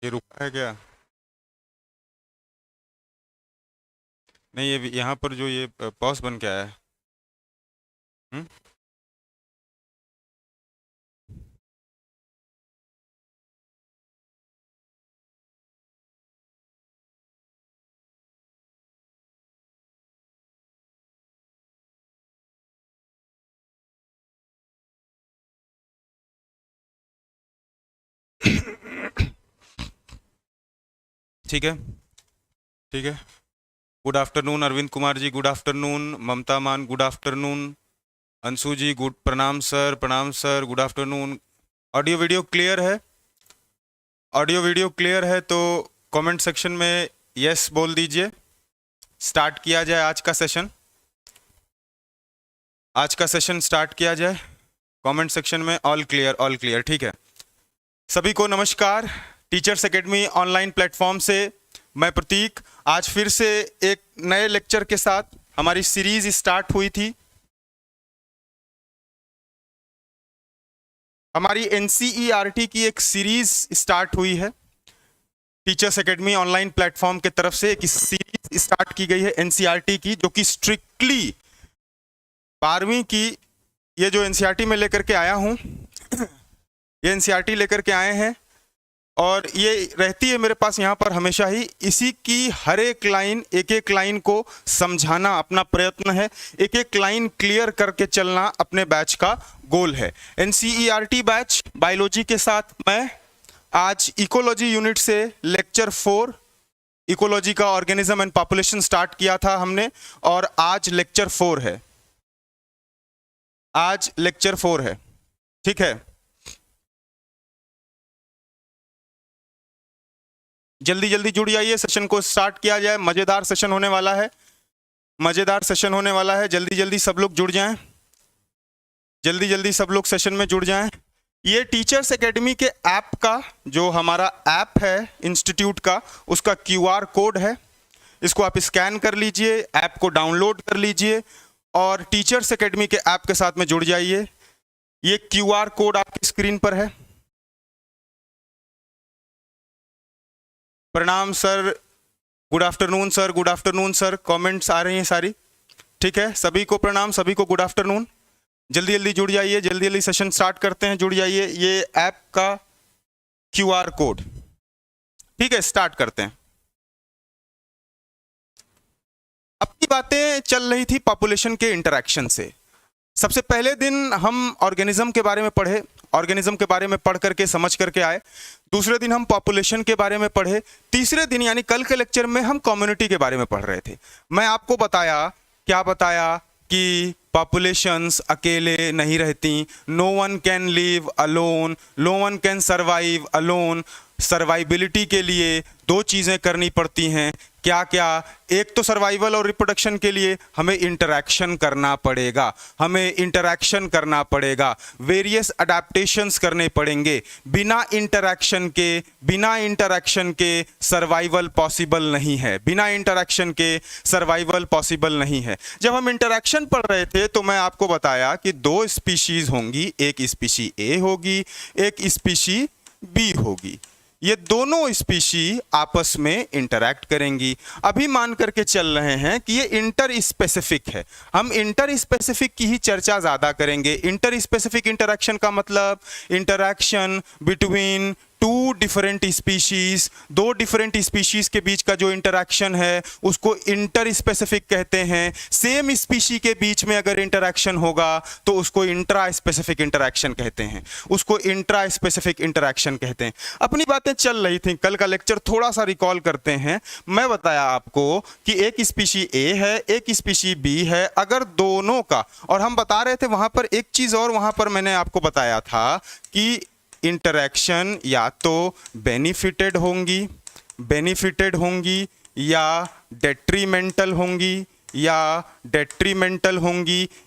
ये रुका है क्या? नहीं, ये यहाँ पर जो ये पॉज बन के आया है। हम्म? ठीक है, ठीक है। Good afternoon Arvind Kumar ji, good afternoon ममता मान, गुड आफ्टरनून अंशु जी, गुड प्रणाम sir, good afternoon. Audio video clear है? ऑडियो वीडियो क्लियर है तो कमेंट सेक्शन में यस बोल दीजिए। स्टार्ट किया जाए आज का सेशन। आज का सेशन स्टार्ट किया जाए। कमेंट सेक्शन में ऑल क्लियर, ठीक है। सभी को नमस्कार। टीचर्स एकेडमी ऑनलाइन प्लेटफॉर्म से मैं प्रतीक आज फिर से एक नए लेक्चर के साथ हमारी सीरीज स्टार्ट हुई थी। हमारी एनसीईआरटी की एक सीरीज स्टार्ट हुई है। टीचर्स एकेडमी ऑनलाइन प्लेटफॉर्म के तरफ से एक सीरीज स्टार्ट की गई है एनसीईआरटी की, जो कि स्ट्रिक्टली 12वीं की, ये जो एनसीईआरटी में लेकर के आया हूं, ये एनसीईआरटी लेकर के आए हैं और ये रहती है मेरे पास यहाँ पर हमेशा ही। इसी की हर एक लाइन, एक एक लाइन को समझाना अपना प्रयत्न है, एक एक लाइन क्लियर करके चलना अपने बैच का गोल है। एनसीईआरटी बैच बायोलॉजी के साथ मैं आज इकोलॉजी यूनिट से लेक्चर 4 इकोलॉजी का ऑर्गेनिज्म एंड पॉपुलेशन स्टार्ट किया था हमने, और आज लेक्चर 4 है। आज लेक्चर 4 है, ठीक है। जल्दी जल्दी जुड़ जाइए, सेशन को स्टार्ट किया जाए। मजेदार सेशन होने वाला है, मजेदार सेशन होने वाला है। जल्दी जल्दी सब लोग जुड़ जाएं, जल्दी जल्दी सब लोग सेशन में जुड़ जाएं। ये टीचर्स एकेडमी के ऐप का, जो हमारा ऐप है इंस्टीट्यूट का, उसका क्यूआर कोड है। इसको आप स्कैन कर लीजिए, ऐप को डाउनलोड कर लीजिए और टीचर्स एकेडमी के ऐप के साथ में जुड़ जाइए। ये क्यूआर कोड आपकी स्क्रीन पर है। प्रणाम sir, good afternoon sir, good afternoon sir. Comments आ रही हैं सारी, ठीक है। सभी को प्रणाम, सभी को गुड आफ्टरनून। जल्दी जल्दी जुड़ जाइए, जल्दी जल्दी सेशन स्टार्ट करते हैं, जुड़ जाइए। ये ऐप का क्यूआर कोड, ठीक है। स्टार्ट करते हैं। अपनी बातें चल रही थी पॉपुलेशन के इंटरेक्शन से। सबसे पहले दिन हम ऑर्गेनिज्म के बारे में पढ़े, ऑर्गेनिज्म के बारे में पढ़ करके समझ करके आए। दूसरे दिन हम पॉपुलेशन के बारे में पढ़े। तीसरे दिन यानी कल के लेक्चर में हम कम्युनिटी के बारे में पढ़ रहे थे। मैं आपको बताया, क्या बताया, कि पॉपुलेशंस अकेले नहीं रहती। No one can live alone, no one can survive alone. Survivability के लिए दो चीज़ें करनी पड़ती हैं। क्या क्या? एक तो सर्वाइवल और रिप्रोडक्शन के लिए हमें इंटरैक्शन करना पड़ेगा, हमें इंटरैक्शन करना पड़ेगा, वेरियस अडेप्टेशंस करने पड़ेंगे। बिना इंटरैक्शन के सर्वाइवल पॉसिबल नहीं है, बिना इंटरैक्शन के सर्वाइवल पॉसिबल नहीं है। जब हम इंटरैक्शन पढ़ रहे थे तो मैं आपको बताया कि दो स्पीशीज होंगी, एक स्पीशी ए होगी, एक स्पीशी बी होगी। ये दोनों स्पीशी आपस में इंटरैक्ट करेंगी। अभी मान करके चल रहे हैं कि ये इंटर स्पेसिफिक है। हम इंटर स्पेसिफिक की ही चर्चा ज़्यादा करेंगे। इंटर स्पेसिफिक इंटरैक्शन का मतलब interaction between two different species, दो डिफरेंट स्पीशीज के बीच का जो इंटरैक्शन है उसको इंटर स्पेसिफिक कहते हैं। सेम स्पीशी के बीच में अगर इंटरैक्शन होगा तो उसको इंट्रा स्पेसिफिक इंटरैक्शन कहते हैं, उसको इंट्रा स्पेसिफिक इंटरैक्शन कहते हैं। अपनी बातें चल रही थी, कल का लेक्चर थोड़ा सा रिकॉल करते हैं। मैं बताया आपको कि एक स्पीशी ए है, एक स्पीशी बी है। अगर दोनों का, और हम बता रहे थे वहां पर एक चीज और, वहां पर मैंने आपको बताया था कि इंटरैक्शन या तो बेनिफिटेड होंगी या डेट्रीमेंटल होंगी,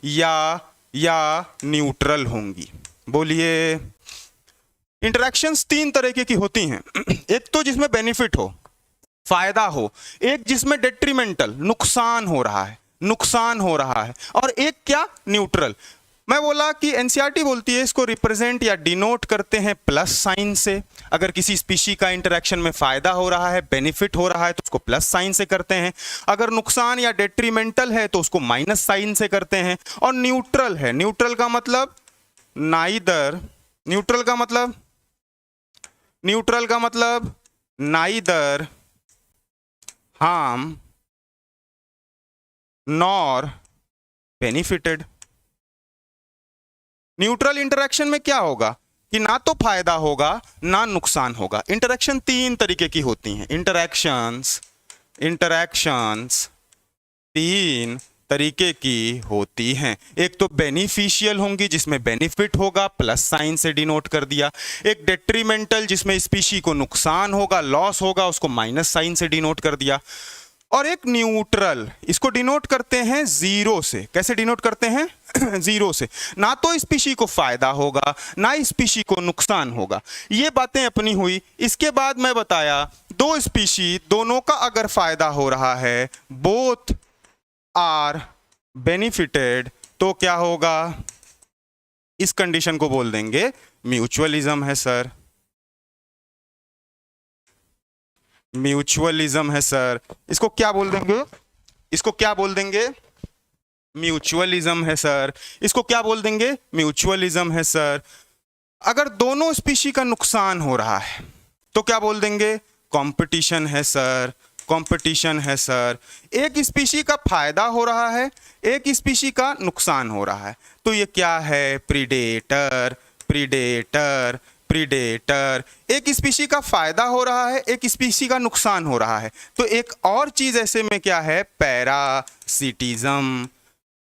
या न्यूट्रल होंगी। बोलिए। इंटरैक्शंस तीन तरीके की होती हैं। एक तो जिसमें बेनिफिट हो, फायदा हो, एक जिसमें डेट्रीमेंटल नुकसान हो रहा है, और एक क्या, न्यूट्रल। मैं बोला कि एनसीईआरटी बोलती है इसको रिप्रेजेंट या डिनोट करते हैं प्लस साइन से। अगर किसी स्पीशी का इंटरेक्शन में फायदा हो रहा है, बेनिफिट हो रहा है, तो उसको प्लस साइन से करते हैं। अगर नुकसान या डेट्रीमेंटल है तो उसको माइनस साइन से करते हैं। और न्यूट्रल है, न्यूट्रल का मतलब नाइदर, न्यूट्रल का मतलब, न्यूट्रल का मतलब neither harm nor benefited. Neutral interaction में क्या होगा कि ना तो फायदा होगा ना नुकसान होगा। इंटरेक्शन तीन तरीके की होती हैं। इंटरेक्शंस तीन तरीके की होती हैं। एक तो बेनिफिशियल होंगी जिसमें बेनिफिट होगा, प्लस साइन से डिनोट कर दिया। एक डेट्रीमेंटल जिसमें स्पीशी को नुकसान होगा, लॉस होगा, उसको माइनस साइन से डिनोट कर दिया। और एक न्यूट्रल, इसको डिनोट करते हैं जीरो से। कैसे डिनोट करते हैं? जीरो से। ना तो स्पीशी को फायदा होगा ना स्पीशी को नुकसान होगा। ये बातें अपनी हुई। इसके बाद मैं बताया दो स्पीशी, दोनों का अगर फायदा हो रहा है, बोथ आर बेनिफिटेड, तो क्या होगा? इस कंडीशन को बोल देंगे म्यूचुअलिज्म है सर। म्यूचुअलिज्म है सर। इसको क्या बोल देंगे? इसको क्या बोल देंगे? म्यूचुअलिज्म है सर। इसको क्या बोल देंगे? म्यूचुअलिज्म है सर। अगर दोनों स्पीशी का नुकसान हो रहा है तो क्या बोल देंगे? कंपटीशन है सर। कंपटीशन है सर। एक स्पीशी का फायदा हो रहा है, एक स्पीशी का नुकसान हो रहा है, तो ये क्या है? प्रीडेटर। Predator, predator. एक स्पीशी का फायदा हो रहा है, एक स्पीशी का नुकसान हो रहा है, तो एक और चीज ऐसे में क्या है? पैरासिटिज्म।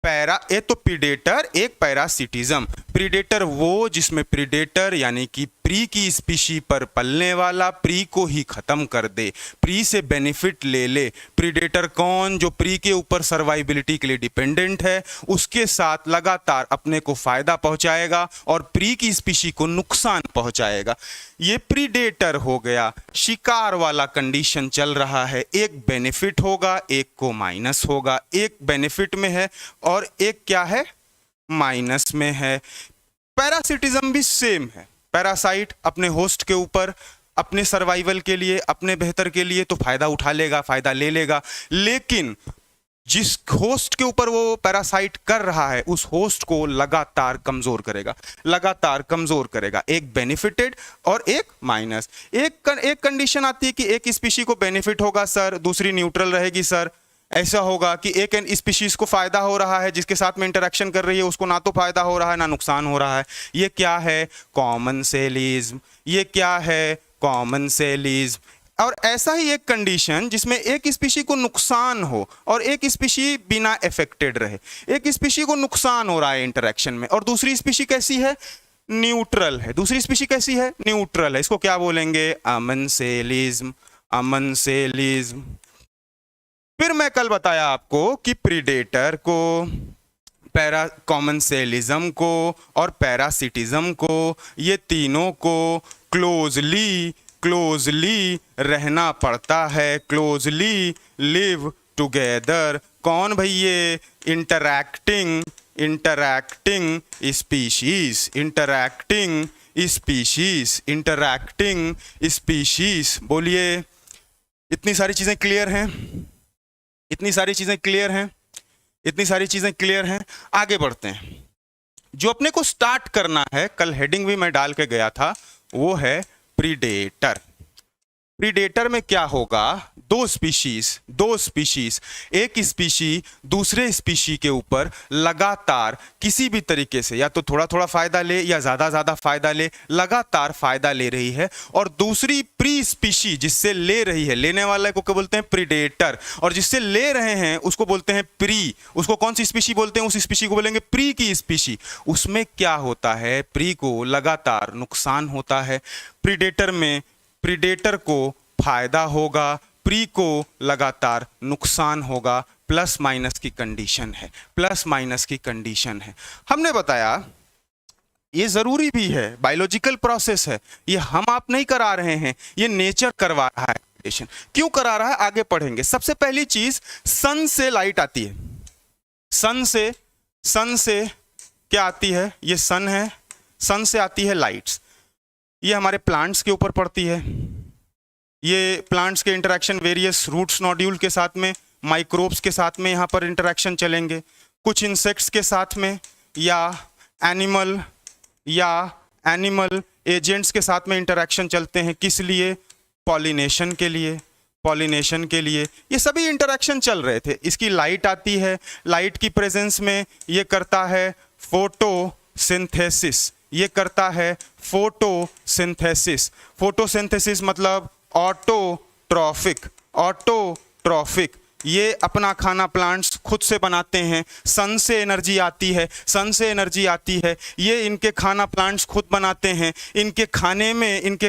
पैरा, एक तो प्रीडेटर, एक पैरासिटिज्म। प्रीडेटर वो जिसमें प्रीडेटर यानी कि प्री की स्पीशी पर पलने वाला प्री को ही खत्म कर दे, प्री से बेनिफिट ले ले। प्रीडेटर कौन? जो प्री के ऊपर सर्वाइबिलिटी के लिए डिपेंडेंट है, उसके साथ लगातार अपने को फायदा पहुंचाएगा और प्री की स्पीशी को नुकसान पहुंचाएगा। ये प्रीडेटर हो गया। शिकार वाला कंडीशन चल रहा है, एक बेनिफिट होगा, एक को माइनस होगा। एक बेनिफिट में है और एक क्या है? माइनस में है। पैरासिटिज्म भी सेम है। पैरासाइट अपने होस्ट के ऊपर अपने सर्वाइवल के लिए, अपने बेहतर के लिए तो फायदा उठा लेगा, फायदा ले लेगा, लेकिन जिस होस्ट के ऊपर वो पैरासाइट कर रहा है उस होस्ट को लगातार कमजोर करेगा, लगातार कमजोर करेगा। एक बेनिफिटेड और एक माइनस। एक कंडीशन आती है कि एक स्पीशी को बेनिफिट होगा सर, दूसरी न्यूट्रल रहेगी सर। ऐसा होगा कि एक स्पीशीज को फायदा हो रहा है, जिसके साथ में इंटरेक्शन कर रही है उसको ना तो फायदा हो रहा है ना नुकसान हो रहा है। ये क्या है? कॉमनसेलिज्म। ये क्या है? कॉमनसेलिज्म। और ऐसा ही एक कंडीशन जिसमें एक स्पीशी को नुकसान हो और एक स्पीशी बिना अफेक्टेड रहे। एक स्पीशी को नुकसान हो रहा है इंटरेक्शन में और दूसरी स्पीशी कैसी है? न्यूट्रल है। दूसरी स्पीशी कैसी है? न्यूट्रल है। इसको क्या बोलेंगे? अमनसेलिज्म। अमनसेलिज्म। फिर मैं कल बताया आपको कि प्रीडेटर को, पैरा कॉमनसेलिज्म को और पैरासिटिज्म को, ये तीनों को क्लोजली रहना पड़ता है, क्लोजली लिव टुगेदर। कौन भाई? ये interacting species, interacting species, interacting species. बोलिए, इतनी सारी चीजें क्लियर हैं? इतनी सारी चीजें क्लियर हैं? इतनी सारी चीजें क्लियर हैं? आगे बढ़ते हैं। जो अपने को स्टार्ट करना है, कल हेडिंग भी मैं डाल के गया था, वो है प्रीडेटर। प्रीडेटर में क्या होगा? दो स्पीशीज, एक स्पीशी दूसरे स्पीशी के ऊपर लगातार किसी भी तरीके से या तो थोड़ा थोड़ा फायदा ले या ज्यादा फायदा ले, लगातार फायदा ले रही है, और दूसरी प्री स्पीशी जिससे ले रही है, लेने वाले को क्या बोलते हैं? प्रीडेटर। और जिससे ले रहे हैं उसको बोलते हैं प्री। उसको कौन सी स्पीशी बोलते हैं? उस स्पीशी को बोलेंगे प्री की स्पीशी। उसमें क्या होता है? प्री को लगातार नुकसान होता है। प्रीडेटर में प्रीडेटर को फायदा होगा, प्री को लगातार नुकसान होगा। प्लस माइनस की कंडीशन है, प्लस माइनस की कंडीशन है। हमने बताया ये जरूरी भी है, बायोलॉजिकल प्रोसेस है, ये हम आप नहीं करा रहे हैं, ये नेचर करवा रहा है। क्यों करा रहा है आगे पढ़ेंगे। सबसे पहली चीज, सन से लाइट आती है, सन से क्या आती है, ये सन है, सन से आती है लाइट्स, ये हमारे प्लांट्स के ऊपर पड़ती है, ये प्लांट्स के इंटरेक्शन वेरियस रूट्स नोड्यूल के साथ में, माइक्रोब्स के साथ में यहाँ पर इंटरेक्शन चलेंगे, कुछ इंसेक्ट्स के साथ में या एनिमल एजेंट्स के साथ में इंटरेक्शन चलते हैं। किस लिए? पॉलिनेशन के लिए, पॉलिनेशन के लिए ये सभी इंटरेक्शन चल रहे थे। इसकी लाइट आती है, लाइट की प्रेजेंस में ये करता है फोटोसिंथेसिस, ये करता है फोटोसिंथेसिस। फोटोसिंथेसिस मतलब ऑटोट्रॉफिक, ऑटोट्रॉफिक, ये अपना खाना प्लांट्स खुद से बनाते हैं। सन से एनर्जी आती है, सन से एनर्जी आती है, ये इनके खाना प्लांट्स खुद बनाते हैं। इनके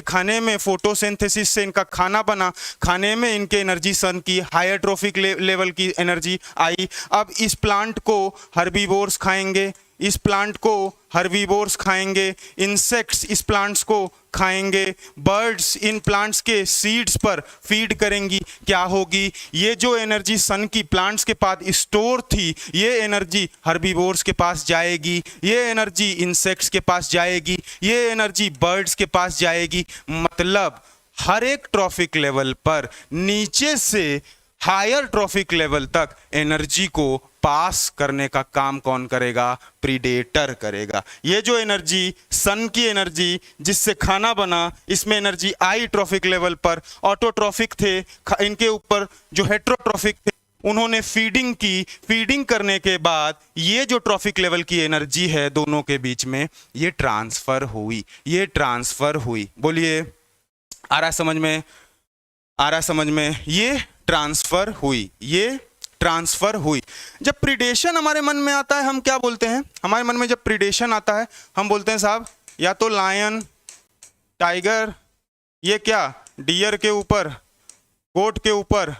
खाने में फोटोसिंथेसिस से इनका खाना बना, खाने में इनके एनर्जी सन की हायर ट्रॉफिक लेवल की एनर्जी आई। अब इस प्लांट को हर्बीवोर्स खाएंगे, इस प्लांट को हर्बीवोर्स खाएंगे, इंसेक्ट्स इस प्लांट्स को खाएंगे, बर्ड्स इन प्लांट्स के सीड्स पर फीड करेंगी। क्या होगी? ये जो एनर्जी सन की प्लांट्स के पास स्टोर थी, ये एनर्जी हर्बीवोर्स के पास जाएगी, ये एनर्जी इंसेक्ट्स के पास जाएगी, ये एनर्जी बर्ड्स के पास जाएगी। मतलब हर एक ट्रॉफिक लेवल पर नीचे से हायर ट्रॉफिक लेवल तक एनर्जी को पास करने का काम कौन करेगा? प्रीडेटर करेगा। ये जो एनर्जी सन की एनर्जी जिससे खाना बना, इसमें एनर्जी आई ट्रॉफिक लेवल पर, ऑटोट्रॉफिक थे, इनके ऊपर जो हेट्रोट्रॉफिक थे उन्होंने फीडिंग की, फीडिंग करने के बाद ये जो ट्रॉफिक लेवल की एनर्जी है दोनों के बीच में, ये ट्रांसफर हुई, ये ट्रांसफर हुई। बोलिए, आ रहा समझ में? आ रहा समझ में? ये ट्रांसफर हुई, ये ट्रांसफर हुई। जब प्रीडेशन हमारे मन में आता है हम क्या बोलते हैं? हमारे मन में जब प्रीडेशन आता है हम बोलते हैं साहब या तो लायन, टाइगर, ये क्या डियर के ऊपर, गोट के ऊपर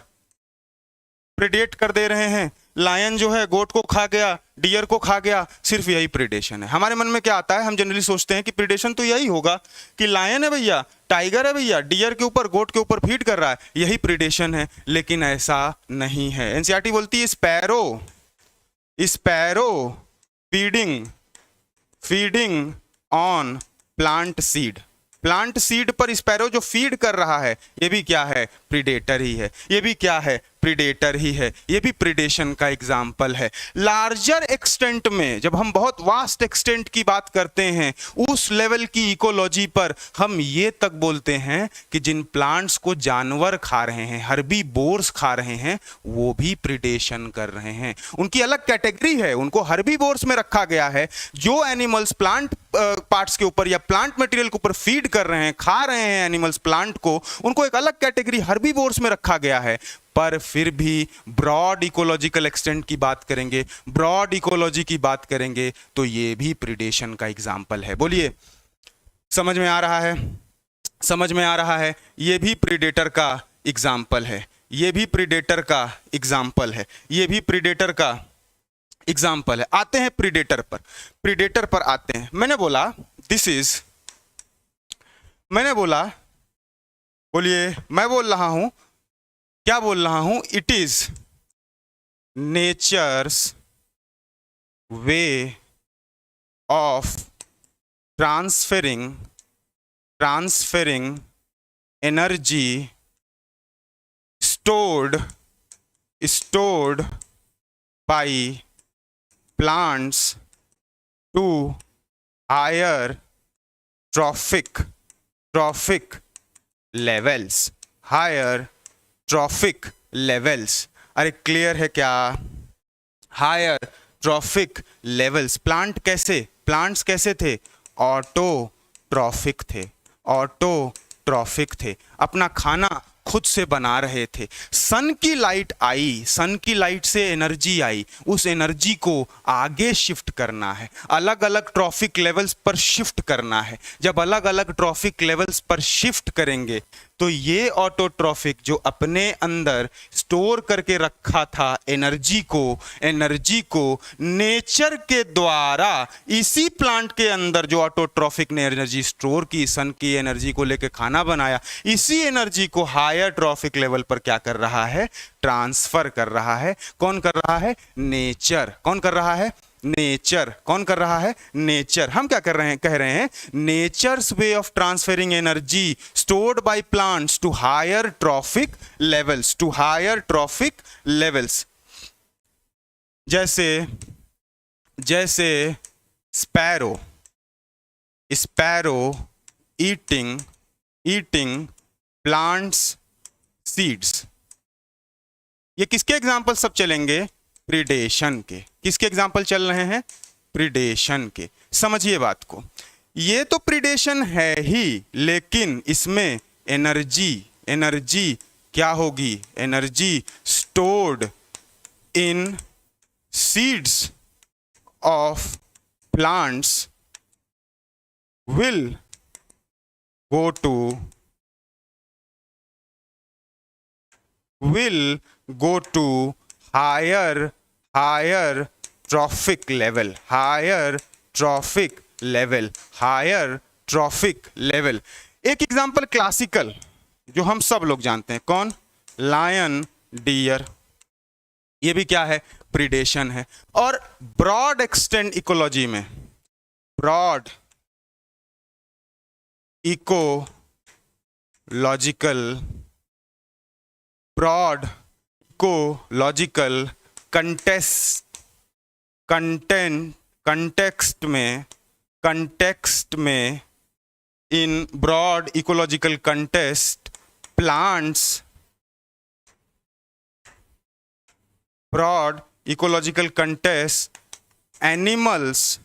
प्रीडेट कर दे रहे हैं। लायन जो है गोट को खा गया, डियर को खा गया, सिर्फ यही प्रीडेशन है। हमारे मन में क्या आता है? हम जनरली सोचते हैं कि प्रीडेशन तो यही होगा कि लायन है भैया, टाइगर है भैया, डियर के ऊपर, गोट के ऊपर फीड कर रहा है, यही प्रीडेशन है। लेकिन ऐसा नहीं है। एनसीईआरटी बोलती है sparrow, sparrow feeding on plant seed, plant seed पर स्पैरो जो फीड कर रहा है ये भी क्या है? प्रीडेटर ही है। ये भी क्या है? प्रीडेटर ही है। ये भी प्रीडेशन का एग्जाम्पल है। लार्जर एक्सटेंट में जब हम बहुत वास्ट एक्सटेंट की बात करते हैं, उस लेवल की इकोलॉजी पर हम ये तक बोलते हैं कि जिन प्लांट्स को जानवर खा रहे हैं, हर्बीवोर्स खा रहे हैं, वो भी प्रीडेशन कर रहे हैं। उनकी अलग कैटेगरी है, उनको हर्बीवोर्स में रखा गया है। जो एनिमल्स प्लांट पार्ट्स के ऊपर या प्लांट मटेरियल के ऊपर फीड कर रहे हैं, खा रहे हैं एनिमल्स प्लांट को, उनको एक अलग कैटेगरी हर्बीवोर्स में रखा गया है। पर फिर भी ब्रॉड इकोलॉजिकल एक्सटेंट की बात करेंगे, ब्रॉड इकोलॉजी की बात करेंगे तो ये भी प्रीडेशन का एग्जाम्पल है। बोलिए, समझ में आ रहा है? समझ में आ रहा है? ये भी प्रीडेटर का एग्जाम्पल है, ये भी प्रीडेटर का एग्जाम्पल है, ये भी प्रीडेटर का एग्जाम्पल है। आते हैं प्रीडेटर पर, प्रीडेटर पर आते हैं। मैंने बोला दिस इज, मैंने बोला, बोलिए, मैं बोल रहा हूं, क्या बोल रहा हूं? It is nature's way of transferring energy stored by plants to higher trophic levels, higher trophic levels। अरे क्लियर है क्या? Higher trophic levels. प्लांट कैसे, प्लांट्स कैसे थे? ऑटोट्रॉफिक थे, ऑटोट्रॉफिक थे, अपना खाना खुद से बना रहे थे। सन की लाइट आई, सन की लाइट से एनर्जी आई, उस एनर्जी को आगे शिफ्ट करना है, अलग अलग ट्रॉफिक लेवल्स पर शिफ्ट करना है। जब अलग अलग ट्रॉफिक लेवल्स पर शिफ्ट करेंगे तो ये ऑटोट्रॉफिक जो अपने अंदर स्टोर करके रखा था एनर्जी को नेचर के द्वारा, इसी प्लांट के अंदर जो ऑटोट्रॉफिक ने एनर्जी स्टोर की, सन की एनर्जी को लेकर खाना बनाया, इसी एनर्जी को हायर ट्रॉफिक लेवल पर क्या कर रहा है? ट्रांसफर कर रहा है। कौन कर रहा है? नेचर। कौन कर रहा है? नेचर, कौन कर रहा है? नेचर। हम क्या कर रहे हैं? कह रहे हैं nature's way of transferring energy stored by plants to higher trophic levels, to higher trophic levels. जैसे स्पैरो ईटिंग प्लांट्स सीड्स। ये किसके एग्जाम्पल सब चलेंगे? प्रीडेशन के। किसके एग्जाम्पल चल रहे हैं? प्रीडेशन के। समझिए बात को, ये तो प्रीडेशन है ही, लेकिन इसमें एनर्जी क्या होगी? Energy stored in seeds of plants will go to higher trophic level। एक एग्जांपल क्लासिकल जो हम सब लोग जानते हैं, कौन? Lion, deer. ये भी क्या है? प्रीडेशन है। और ब्रॉड एक्सटेंड इकोलॉजी में, ब्रॉड इकोलॉजिकल कंटेक्स्ट में in broad ecological context plants, broad ecological context animals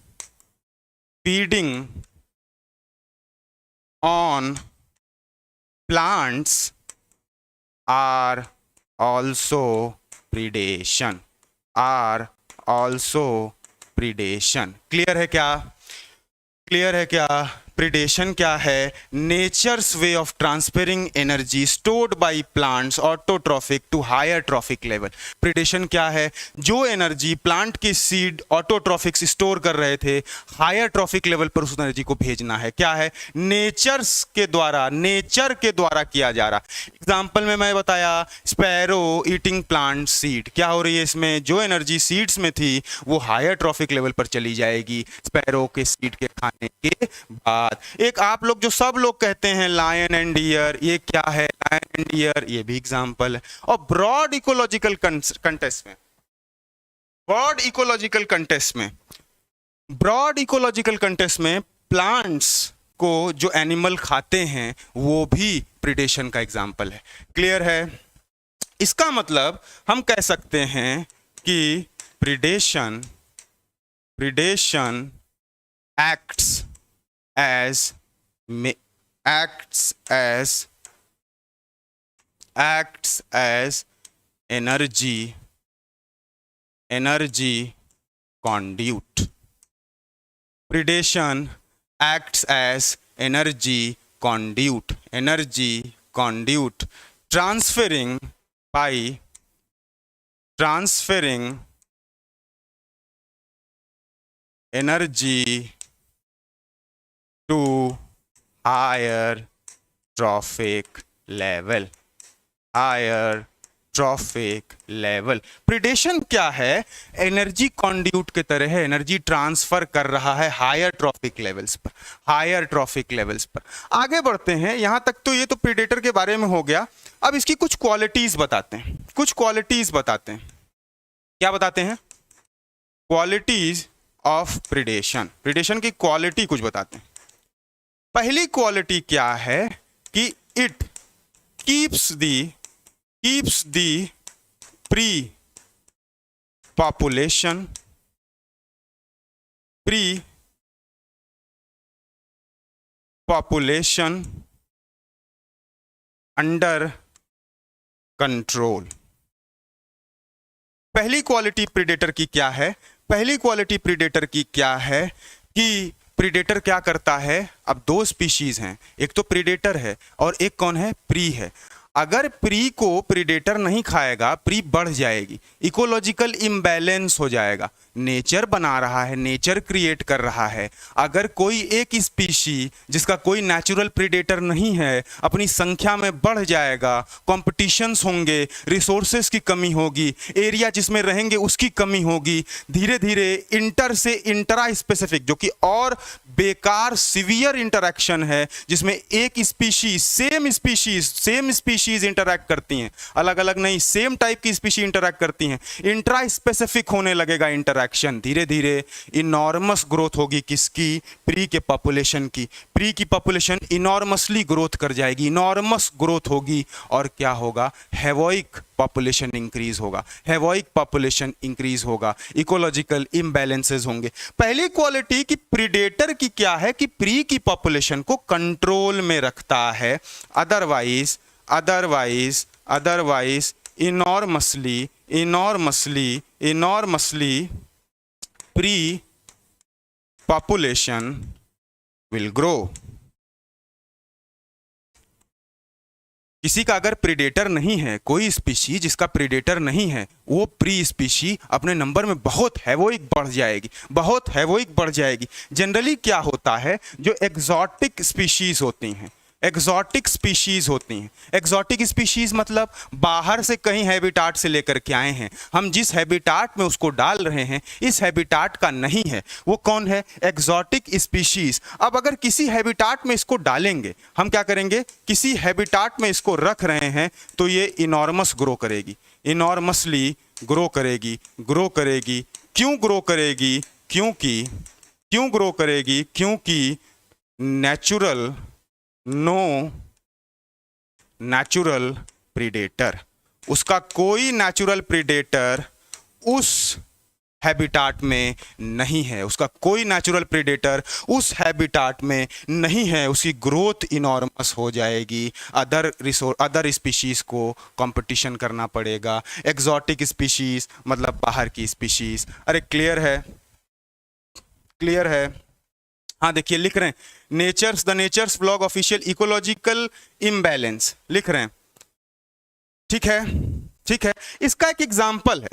feeding on plants are also predation, clear है क्या? प्रीडेशन क्या है? Nature's way of transferring energy stored by plants autotrophic to higher trophic level. Predation क्या है? जो energy plant के seed autotrophics store कर रहे थे, हायर ट्रॉफिक लेवल पर उस एनर्जी को भेजना है। क्या है? नेचर के द्वारा किया जा रहा। एग्जाम्पल में मैं बताया स्पैरो ईटिंग प्लांट सीड। क्या हो रही है इसमें? जो एनर्जी सीड्स में थी वो हायर ट्रॉफिक लेवल पर चली जाएगी स्पैरो के सीड के खाने के बाद। एक आप लोग जो सब लोग कहते हैं लायन एंड डियर, ये क्या है? लायन एंड डियर, ये भी एग्जांपल है। और ब्रॉड इकोलॉजिकल कंटेस्ट में प्लांट्स को जो एनिमल खाते हैं वो भी प्रीडेशन का एग्जांपल है। क्लियर है? इसका मतलब हम कह सकते हैं कि predation acts as energy conduit. Predation acts as energy conduit, transferring energy to higher trophic level. Predation क्या है? एनर्जी कॉन्ड्यूट के तरह है, एनर्जी ट्रांसफर कर रहा है हायर ट्रॉफिक लेवल्स पर। आगे बढ़ते हैं। यहां तक तो ये तो प्रीडेटर के बारे में हो गया। अब इसकी कुछ क्वालिटीज बताते हैं। क्या बताते हैं? क्वालिटीज ऑफ प्रीडेशन की क्वालिटी कुछ बताते हैं। पहली क्वालिटी क्या है कि it keeps the pre population under control. पहली क्वालिटी प्रीडेटर की क्या है? कि प्रीडेटर क्या करता है? अब दो स्पीशीज हैं, एक तो प्रीडेटर है और एक कौन है? प्री है। अगर प्री को प्रीडेटर नहीं खाएगा, प्री बढ़ जाएगी, इकोलॉजिकल इम्बैलेंस हो जाएगा। नेचर बना रहा है, नेचर क्रिएट कर रहा है। अगर कोई एक स्पीशी जिसका कोई नेचुरल प्रीडेटर नहीं है अपनी संख्या में बढ़ जाएगा, कॉम्पिटिशन्स होंगे, रिसोर्सेज की कमी होगी, एरिया जिसमें रहेंगे उसकी कमी होगी, धीरे धीरे इंटर से इंट्रा स्पेसिफिक, जो कि और बेकार सिवियर इंटरेक्शन है, जिसमें एक स्पीशीज सेम स्पीशीज इंटरैक्ट करती हैं, अलग अलग नहीं, सेम टाइप की स्पीशीज इंटरैक्ट करती हैं, इंट्रा स्पेसिफिक होने लगेगा इंटरैक्शन। धीरे धीरे इनॉर्मस ग्रोथ होगी किसकी? प्री के पॉपुलेशन की। प्री की पॉपुलेशन इनॉर्मसली ग्रोथ कर जाएगी, इनॉर्मस ग्रोथ होगी, और क्या होगा? हेवोइक पॉपुलेशन इंक्रीज होगा, हेवोइक पॉपुलेशन इंक्रीज होगा, इकोलॉजिकल इम्बैलेंसेस होंगे। पहली क्वालिटी कि प्रीडेटर की क्या है कि प्री की पॉपुलेशन को कंट्रोल में रखता है, otherwise enormously pre population will grow. किसी का अगर प्रीडेटर नहीं है, कोई स्पीशी जिसका प्रीडेटर नहीं है, वो प्री स्पीशी अपने नंबर में बहुत हेवोइक बढ़ जाएगी, जनरली क्या होता है, जो एग्जॉटिक स्पीशीज होती हैं, एग्जॉटिक स्पीशीज मतलब बाहर से कहीं हैबिटाट से लेकर के आए हैं, हम जिस हैबिटाट में उसको डाल रहे हैं इस हैबिटाट का नहीं है, वो कौन है? Exotic species. अब अगर किसी हैबिटाट में इसको डालेंगे, हम क्या करेंगे? किसी हैबिटाट में इसको रख रहे हैं तो ये इनॉर्मस ग्रो करेगी, इनॉर्मसली ग्रो करेगी। क्यों ग्रो करेगी? क्योंकि नो नेचुरल प्रीडेटर, उसका कोई नेचुरल प्रीडेटर उस हैबिटाट में नहीं है, उसकी ग्रोथ इनॉर्मस हो जाएगी, अदर स्पीशीज को कंपटीशन करना पड़ेगा। एग्जॉटिक स्पीशीज मतलब बाहर की स्पीशीज। अरे क्लियर है? हाँ देखिए, लिख रहे हैं the natures blog official ecological imbalance लिख रहे हैं। ठीक है, इसका एक एग्जाम्पल है।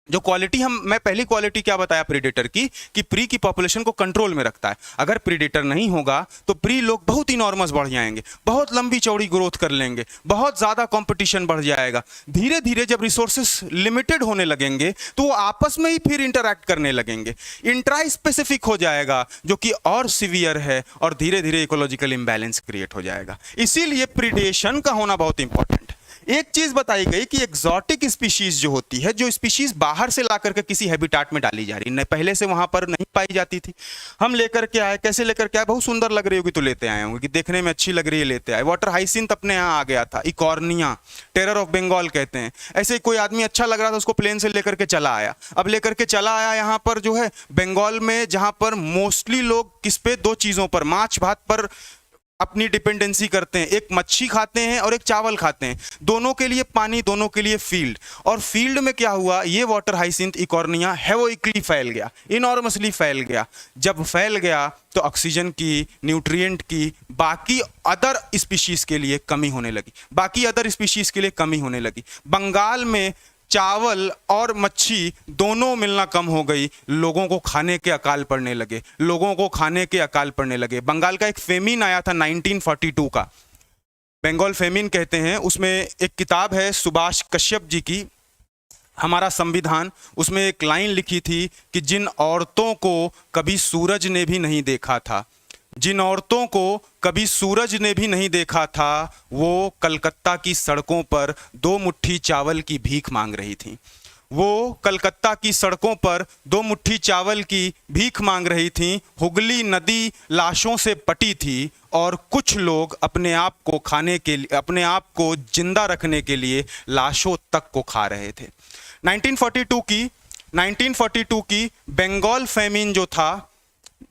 जो क्वालिटी मैं पहली क्वालिटी क्या बताया प्रीडेटर की, कि प्री की पॉपुलेशन को कंट्रोल में रखता है। अगर प्रीडेटर नहीं होगा तो प्री लोग बहुत इनॉर्मस बढ़ जाएंगे, बहुत लंबी चौड़ी ग्रोथ कर लेंगे, बहुत ज़्यादा कंपटीशन बढ़ जाएगा। धीरे धीरे जब रिसोर्सेस लिमिटेड होने लगेंगे तो वो आपस में ही फिर इंटरैक्ट करने लगेंगे, इंट्रा स्पेसिफिक हो जाएगा, जो कि और सिवियर है, और धीरे धीरे इकोलॉजिकल इम्बैलेंस क्रिएट हो जाएगा। इसीलिए प्रीडेशन का होना बहुत इंपॉर्टेंट। एक चीज बताई गई कि एग्जॉटिक स्पीशीज जो होती है, जो स्पीशीज बाहर से ला करके किसी हैबिटाट में डाली जा रही है, पहले से वहां पर नहीं पाई जाती थी, हम लेकर के आए। कैसे लेकर के आए? बहुत सुंदर लग रही होगी तो लेते आए होंगे, कि देखने में अच्छी लग रही है लेते आए। वाटर हाइसिंथ अपने यहाँ आ गया था, इकॉर्निया, टेरर ऑफ बंगाल कहते हैं। ऐसे कोई आदमी अच्छा लग रहा था, उसको प्लेन से लेकर के चला आया। अब लेकर के चला आया यहाँ पर जो है बंगाल में, जहां पर मोस्टली लोग किस पे? दो चीजों पर, माछ भात पर अपनी डिपेंडेंसी करते हैं। एक मच्छी खाते हैं और एक चावल खाते हैं, दोनों के लिए पानी, दोनों के लिए फील्ड। और फील्ड में क्या हुआ? ये वाटर हाइसिंथ इकॉर्निया हेवोइकली फैल गया, इनॉर्मसली फैल गया। जब फैल गया तो ऑक्सीजन की, न्यूट्रिएंट की बाकी अदर स्पीशीज के लिए कमी होने लगी, बंगाल में चावल और मच्छी दोनों मिलना कम हो गई, लोगों को खाने के अकाल पड़ने लगे। बंगाल का एक फेमिन आया था 1942 का, बंगाल फेमिन कहते हैं। उसमें एक किताब है सुभाष कश्यप जी की, हमारा संविधान, उसमें एक लाइन लिखी थी कि जिन औरतों को कभी सूरज ने भी नहीं देखा था, वो कलकत्ता की सड़कों पर 2 मुट्ठी चावल की भीख मांग रही थी। हुगली नदी लाशों से पटी थी, और कुछ लोग अपने आप को जिंदा रखने के लिए लाशों तक को खा रहे थे। 1942 की बंगाल फेमिन जो था,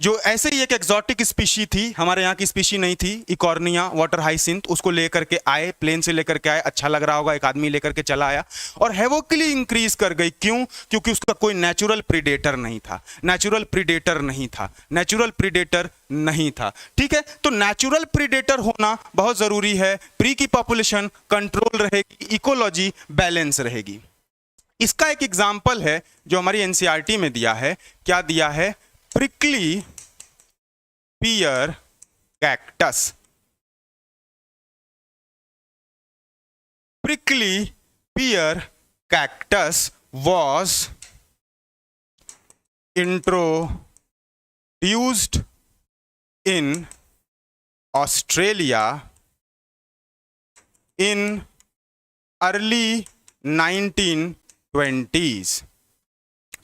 जो ऐसे ही एक एग्जॉटिक स्पीशी थी, हमारे यहाँ की स्पीशी नहीं थी, इकॉर्निया वाटर हाइसिंथ, उसको लेकर के आए, प्लेन से लेकर के आए, अच्छा लग रहा होगा, एक आदमी लेकर के चला आया, और हेवोकली इंक्रीज कर गई। क्यों? क्योंकि उसका कोई नेचुरल प्रीडेटर नहीं था। ठीक है, तो नेचुरल प्रीडेटर होना बहुत जरूरी है, प्री की पॉपुलेशन कंट्रोल रहेगी, इकोलॉजी बैलेंस रहेगी। इसका एक एग्जाम्पल है जो हमारी एनसीईआरटी में दिया है, क्या दिया है? Prickly peer cactus. prickly pear cactus was introduced in Australia in early 1920s।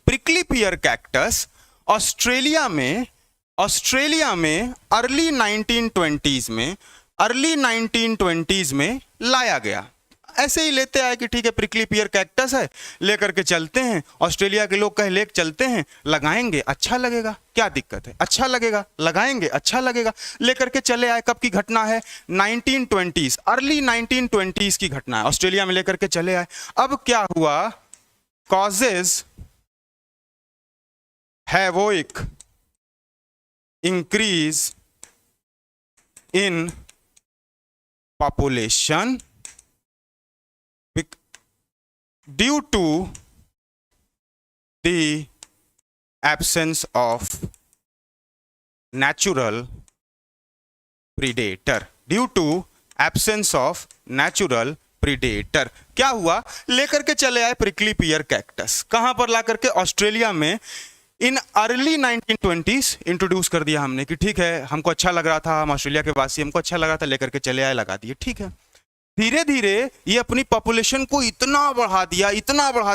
prickly pear cactus Australia में अर्ली 1920s में लाया गया। ऐसे ही लेते आए कि ठीक है प्रिकली पियर कैक्टस है, लेकर के चलते हैं, ऑस्ट्रेलिया के लोग कहे लेके चलते हैं, लगाएंगे अच्छा लगेगा, क्या दिक्कत है, अच्छा लगेगा, लगाएंगे अच्छा लगेगा, लेकर के चले आए। कब की घटना है? 1920s, अर्ली 1920s की घटना है, ऑस्ट्रेलिया में लेकर के चले आए। अब क्या हुआ? Causes havoc increase in population due to the absence of natural predator। Due to absence of natural predator क्या हुआ? लेकर के चले आए प्रिकली पियर कैक्टस। कहां पर ला करके? ऑस्ट्रेलिया में इन अर्ली 1920s इंट्रोड्यूस कर दिया हमने कि ठीक है हमको अच्छा लग रहा था, हम ऑस्ट्रेलिया के वासी, हमको अच्छा लगा था, लेकर के चले आए, लगा दिए, ठीक है। धीरे धीरे ये अपनी पॉपुलेशन को इतना बढ़ा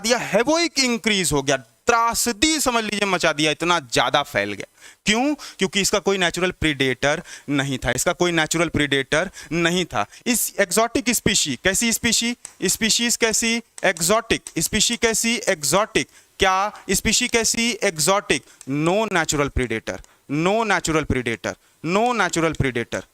दिया, हेवोइक इंक्रीज हो गया, त्रासदी समझ लीजिए मचा दिया, इतना ज्यादा फैल गया। क्यों? क्योंकि इसका कोई नेचुरल प्रीडेटर नहीं था, इस एक्सोटिक स्पीशी, कैसी स्पीशीज कैसी? एग्जॉटिक स्पीशी, कैसी? एग्जॉटिक। क्या स्पीशी कैसी? एग्जॉटिक। No natural predator.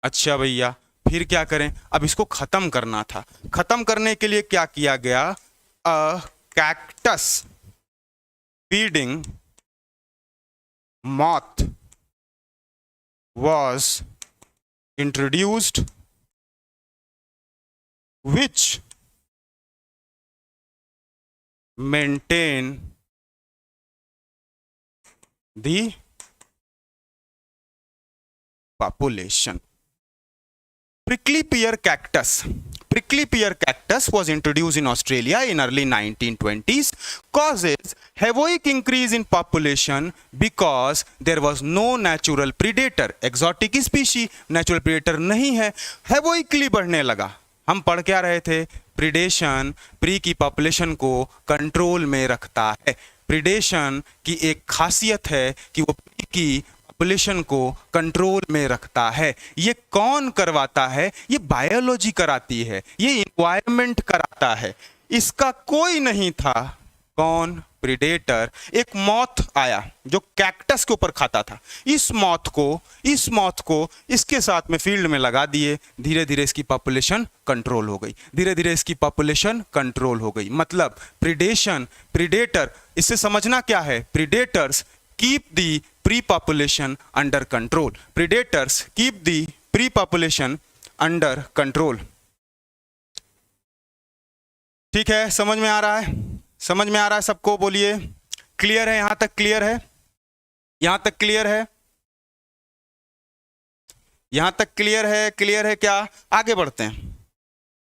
अच्छा भैया फिर क्या करें? अब इसको खत्म करना था। खत्म करने के लिए क्या किया गया? Cactus feeding moth was introduced which maintain the population। prickly pear cactus was introduced in Australia in early 1920s, causes heroic increase in population because there was no natural predator। exotic species, natural predator नहीं है, heroically बढ़ने लगा। हम पढ़ क्या रहे थे? Predation pre की पॉपुलेशन को कंट्रोल में रखता है। प्रीडेशन की एक खासियत है कि वो प्री की पॉपुलेशन को कंट्रोल में रखता है। ये कौन करवाता है? ये बायोलॉजी कराती है, ये एनवायरनमेंट कराता है। इसका कोई नहीं था। कौन? प्रीडेटर। एक मॉथ आया जो कैक्टस के ऊपर खाता था। इस मॉथ को इसके साथ में फील्ड में लगा दिए। धीरे धीरे इसकी पॉपुलेशन कंट्रोल हो गई। मतलब प्रीडेटर, इससे समझना क्या है? Predators keep the pre-population under control। Predators keep the pre-population under control। ठीक है, समझ में आ रहा है सबको? बोलिए क्लियर है? यहां तक क्लियर है? क्लियर है क्या? आगे बढ़ते हैं।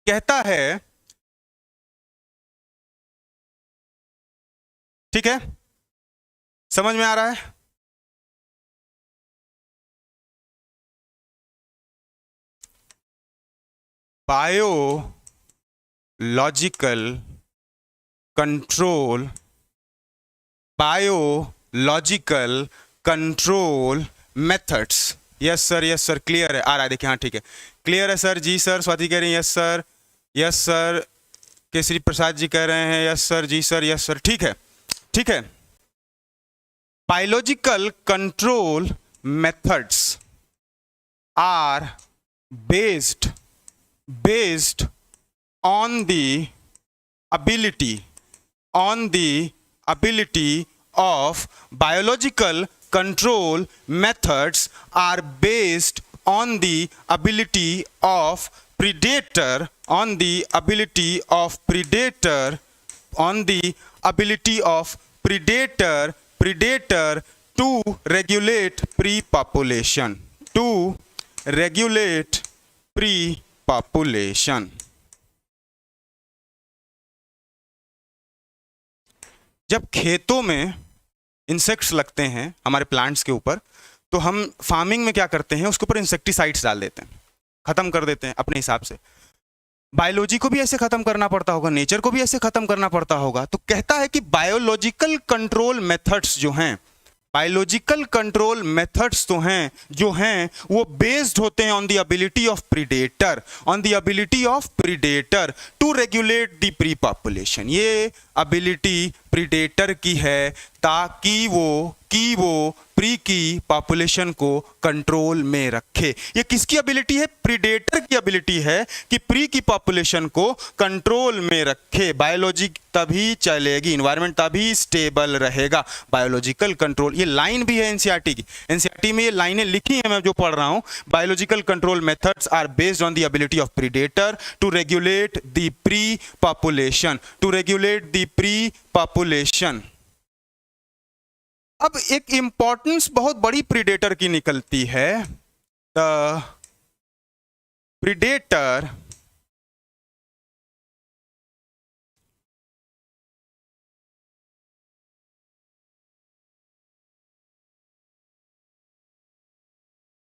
कहता है, ठीक है, समझ में आ रहा है? Biological control methods. Yes sir clear है? आ रहा है? देखिए हाँ ठीक है, क्लियर है सर। जी सर। स्वाति कह रही है यस सर। केसरी प्रसाद जी कह रहे हैं यस सर। जी सर, यस सर। ठीक है। Biological control methods are based on the ability of biological control methods are based on the ability of predator on the ability of predator, on the ability of predator to regulate pre-population, to regulate pre-population. जब खेतों में insects लगते हैं हमारे plants के ऊपर, तो हम फार्मिंग में क्या करते हैं, उसके ऊपर इंसेक्टिसाइड्स डाल देते हैं, खत्म कर देते हैं अपने हिसाब से। बायोलॉजी को भी ऐसे खत्म करना पड़ता होगा, नेचर को भी ऐसे खत्म करना पड़ता होगा। तो कहता है कि बायोलॉजिकल कंट्रोल मेथड्स जो हैं, बायोलॉजिकल कंट्रोल मेथड्स तो हैं जो हैं वो बेस्ड होते हैं on the ability of predator, on the ability of predator to regulate the prey population. ये एबिलिटी प्रीडेटर की है ताकि वो प्री की पॉपुलेशन को कंट्रोल में रखे। ये किसकी एबिलिटी है? प्रीडेटर की एबिलिटी है कि प्री की पॉपुलेशन को कंट्रोल में रखे। बायोलॉजी तभी चलेगी, इन्वायरमेंट तभी स्टेबल रहेगा। बायोलॉजिकल कंट्रोल, ये लाइन भी है एनसीईआरटी की, एनसीईआरटी में ये लाइनें लिखी हैं, मैं जो पढ़ रहा हूं। Biological control methods are based on the ability of predator to regulate the prey population, to regulate the prey population. अब एक इंपॉर्टेंस बहुत बड़ी प्रीडेटर की निकलती है। The predator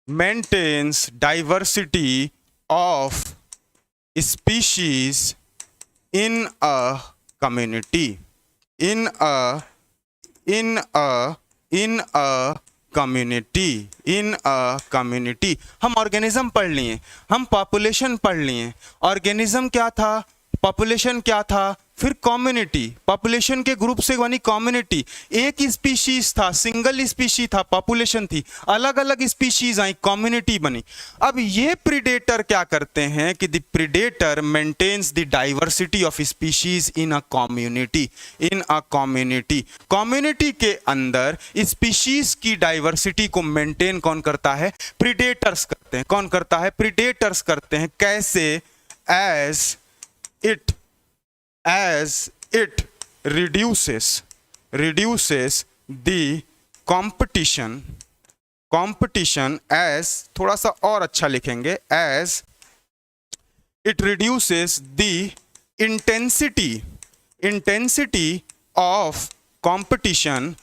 maintains diversity of species in a community, in a community। हम organism पढ़ लिए, हम पॉपुलेशन पढ़ लिए। ऑर्गेनिज्म क्या था, पॉपुलेशन क्या था, फिर कम्युनिटी। पॉपुलेशन के ग्रुप से बनी कम्युनिटी। एक स्पीशीज था, सिंगल स्पीशीज था, पॉपुलेशन थी, अलग अलग स्पीशीज आई, कम्युनिटी बनी। अब ये प्रीडेटर क्या करते हैं कि the predator maintains the diversity of species in a community, in a community. Community के अंदर स्पीशीज की डाइवर्सिटी को मेंटेन कौन करता है? प्रीडेटर्स करते हैं। कौन करता है? प्रीडेटर्स करते हैं। कैसे? as it reduces the competition, as, थोड़ा सा और अच्छा लिखेंगे, as it reduces the intensity of competition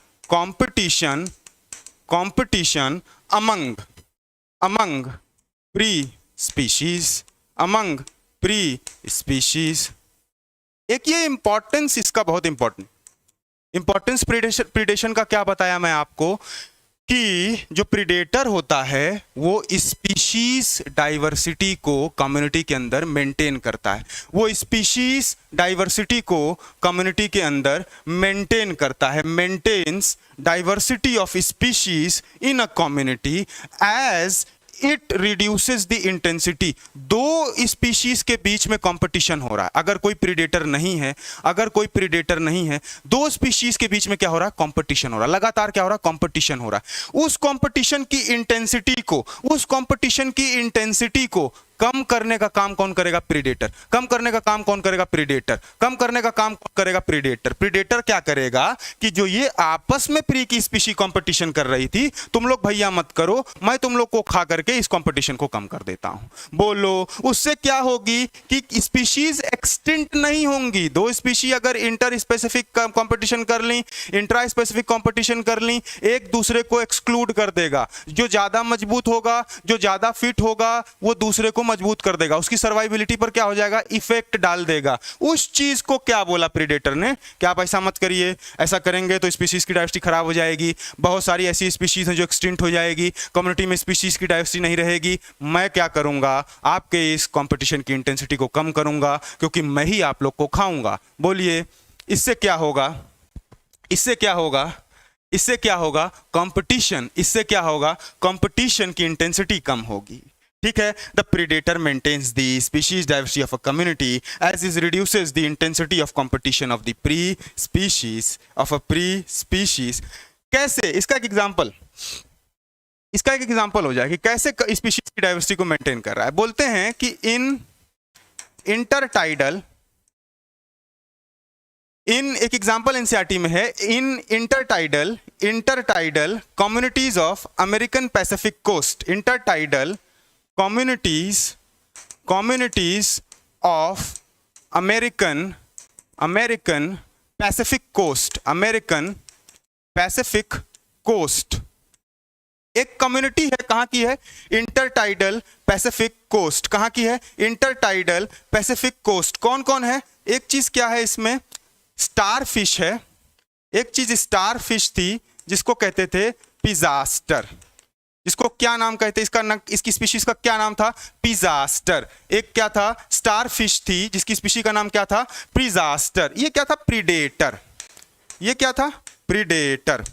among pre-species। एक ये इंपॉर्टेंस, इसका बहुत इंपॉर्टेंस प्रीडेशन का क्या बताया मैं आपको कि जो प्रीडेटर होता है वो स्पीशीज डाइवर्सिटी को कम्युनिटी के अंदर मेंटेन करता है। वो स्पीशीज डाइवर्सिटी को कम्युनिटी के अंदर मेंटेन करता है। Maintains diversity of species in a community as it reduces the intensity. दो स्पीशीज के बीच में कंपटीशन हो रहा है। अगर कोई प्रीडेटर नहीं है, दो स्पीशीज के बीच में क्या हो रहा है? कंपटीशन हो रहा है। लगातार क्या हो रहा है? कंपटीशन हो रहा है। उस कंपटीशन की इंटेंसिटी को कम करने का काम कौन करेगा? प्रीडेटर। कम करने का काम कौन करेगा? प्रीडेटर। कम करने का काम कौन करेगा? प्रीडेटर। प्रीडेटर क्या करेगा कि जो ये आपस में प्री की स्पीशी कंपटीशन कर रही थी, तुम लोग भैया मत करो, मैं तुम लोग को खा करके इस कंपटीशन को कम कर देता हूं। बोलो, उससे क्या होगी कि स्पीशीज एक्सटिंक्ट नहीं होंगी। दो स्पीशी अगर इंटर स्पेसिफिक कंपटीशन कर ली, इंट्रा स्पेसिफिक कंपटीशन कर ली, एक दूसरे को एक्सक्लूड कर देगा। जो ज्यादा मजबूत होगा, जो ज्यादा फिट होगा, वो दूसरे को मजबूत कर देगा। उसकी सर्वाइबिलिटी पर क्या हो जाएगा? इफेक्ट डाल देगा। उस चीज को क्या बोला प्रीडेटर ने कि आप ऐसा मत करिए, ऐसा करेंगे तो स्पीशीज की डाइवर्सिटी खराब हो जाएगी। बहुत सारी ऐसी स्पीशीज हैं जो एक्सटिंक्ट हो जाएगी, कम्युनिटी में स्पीशीज की डाइवर्सिटी नहीं रहेगी। मैं क्या करूंगा? आपके इस कंपटीशन की इंटेंसिटी को कम करूंगा, क्योंकि मैं ही आप लोग को खाऊंगा। बोलिए, इससे क्या होगा? कंपटीशन। इससे क्या होगा? कंपटीशन की इंटेंसिटी कम होगी। ठीक है। The predator maintains the species diversity of a community as is reduces the intensity of competition of the prey species. कैसे? इसका एक एग्जांपल हो जाए कि कैसे स्पीशीज की डाइवर्सिटी को मेंटेन कर रहा है। बोलते हैं कि इन इंटरटाइडल, इन एक एग्जाम्पल एनसीईआरटी में है, in intertidal communities of American Pacific coast, intertidal communities of American Pacific coast, एक कम्युनिटी है, कहाँ की है, इंटरटाइडल पैसिफिक कोस्ट, कहाँ की है, इंटरटाइडल पैसिफिक कोस्ट। कौन कौन है, एक चीज क्या है इसमें, स्टार फिश है, एक चीज स्टार फिश थी जिसको कहते थे पिजास्टर, जिसको क्या नाम कहते, इसकी स्पीशीज का क्या नाम था, पिजास्टर। एक क्या था, स्टार फिश थी जिसकी स्पीशीज का नाम क्या था, पिजास्टर। ये क्या था, प्रीडेटर, ये क्या था, predator.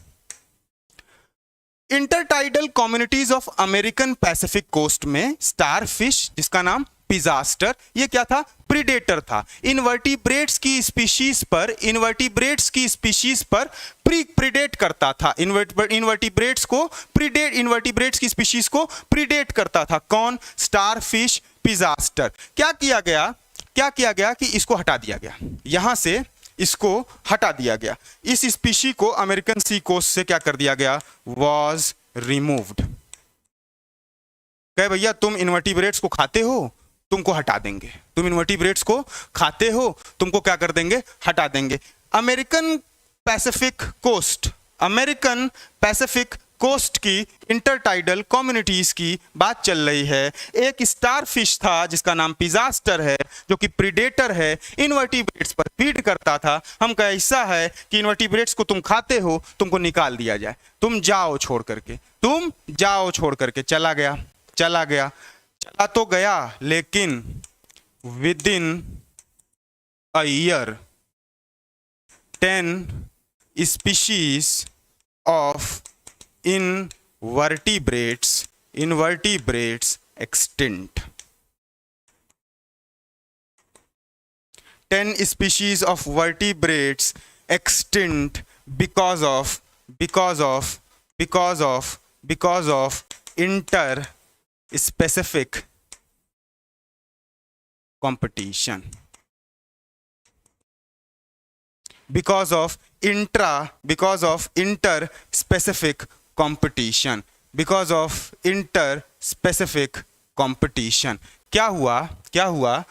Intertidal communities of American Pacific coast में स्टार फिश जिसका नाम पिजास्टर, ये क्या था, प्रीडेटर था। इनवर्टिब्रेट्स की स्पीशीज पर प्रीडेट करता था, इनवर्टिब्रेट्स की स्पीशीज को प्रीडेट करता था। कौन, स्टार फिश पिजास्टर। क्या किया गया कि इसको हटा दिया गया, यहां से इसको हटा दिया गया, इस स्पीशी को अमेरिकन सी कोस्ट से क्या कर दिया गया, वॉज रिमूव्ड। कहे भैया तुम इनवर्टिब्रेट्स को खाते हो, तुमको हटा देंगे, तुम इनवर्टिब्रेट्स को खाते हो, तुमको क्या कर देंगे, हटा देंगे। अमेरिकन पैसिफिक कोस्ट की इंटरटाइडल कम्युनिटीज की बात चल रही है। एक स्टार फिश था जिसका नाम पिजास्टर है, जो कि प्रीडेटर है, इनवर्टिब्रेट्स पर फीड करता था। हम कहे ऐसा है कि इनवर्टिब्रेट्स को तुम खाते हो, तुमको निकाल दिया जाए, तुम जाओ छोड़ करके। चला तो गया, लेकिन with in a year 10 species of invertebrates extinct. 10 species of vertebrates extinct because of inter-specific competition. Because of inter-specific competition. क्या हुआ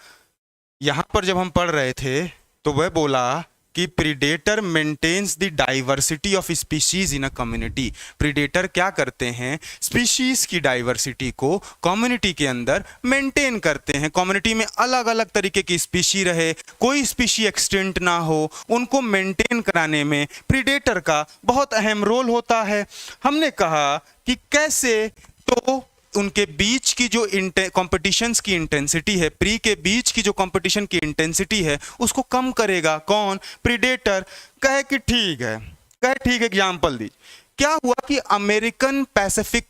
यहां पर जब हम पढ़ रहे थे तो वह बोला कि predator maintains the diversity of species in a community. Predator क्या करते हैं, स्पीशीज की डाइवर्सिटी को कम्युनिटी के अंदर मेंटेन करते हैं। कम्युनिटी में अलग अलग तरीके की स्पीशी रहे, कोई स्पीशी एक्सटिंक्ट ना हो, उनको मेंटेन कराने में प्रीडेटर का बहुत अहम रोल होता है। हमने कहा कि कैसे, तो उनके बीच की जो कॉम्पिटिशन्स की इंटेंसिटी है, प्री के बीच की जो कंपटीशन की इंटेंसिटी है, उसको कम करेगा कौन, प्रीडेटर। कहे कि ठीक है, एग्जाम्पल दी। क्या हुआ कि अमेरिकन पैसिफिक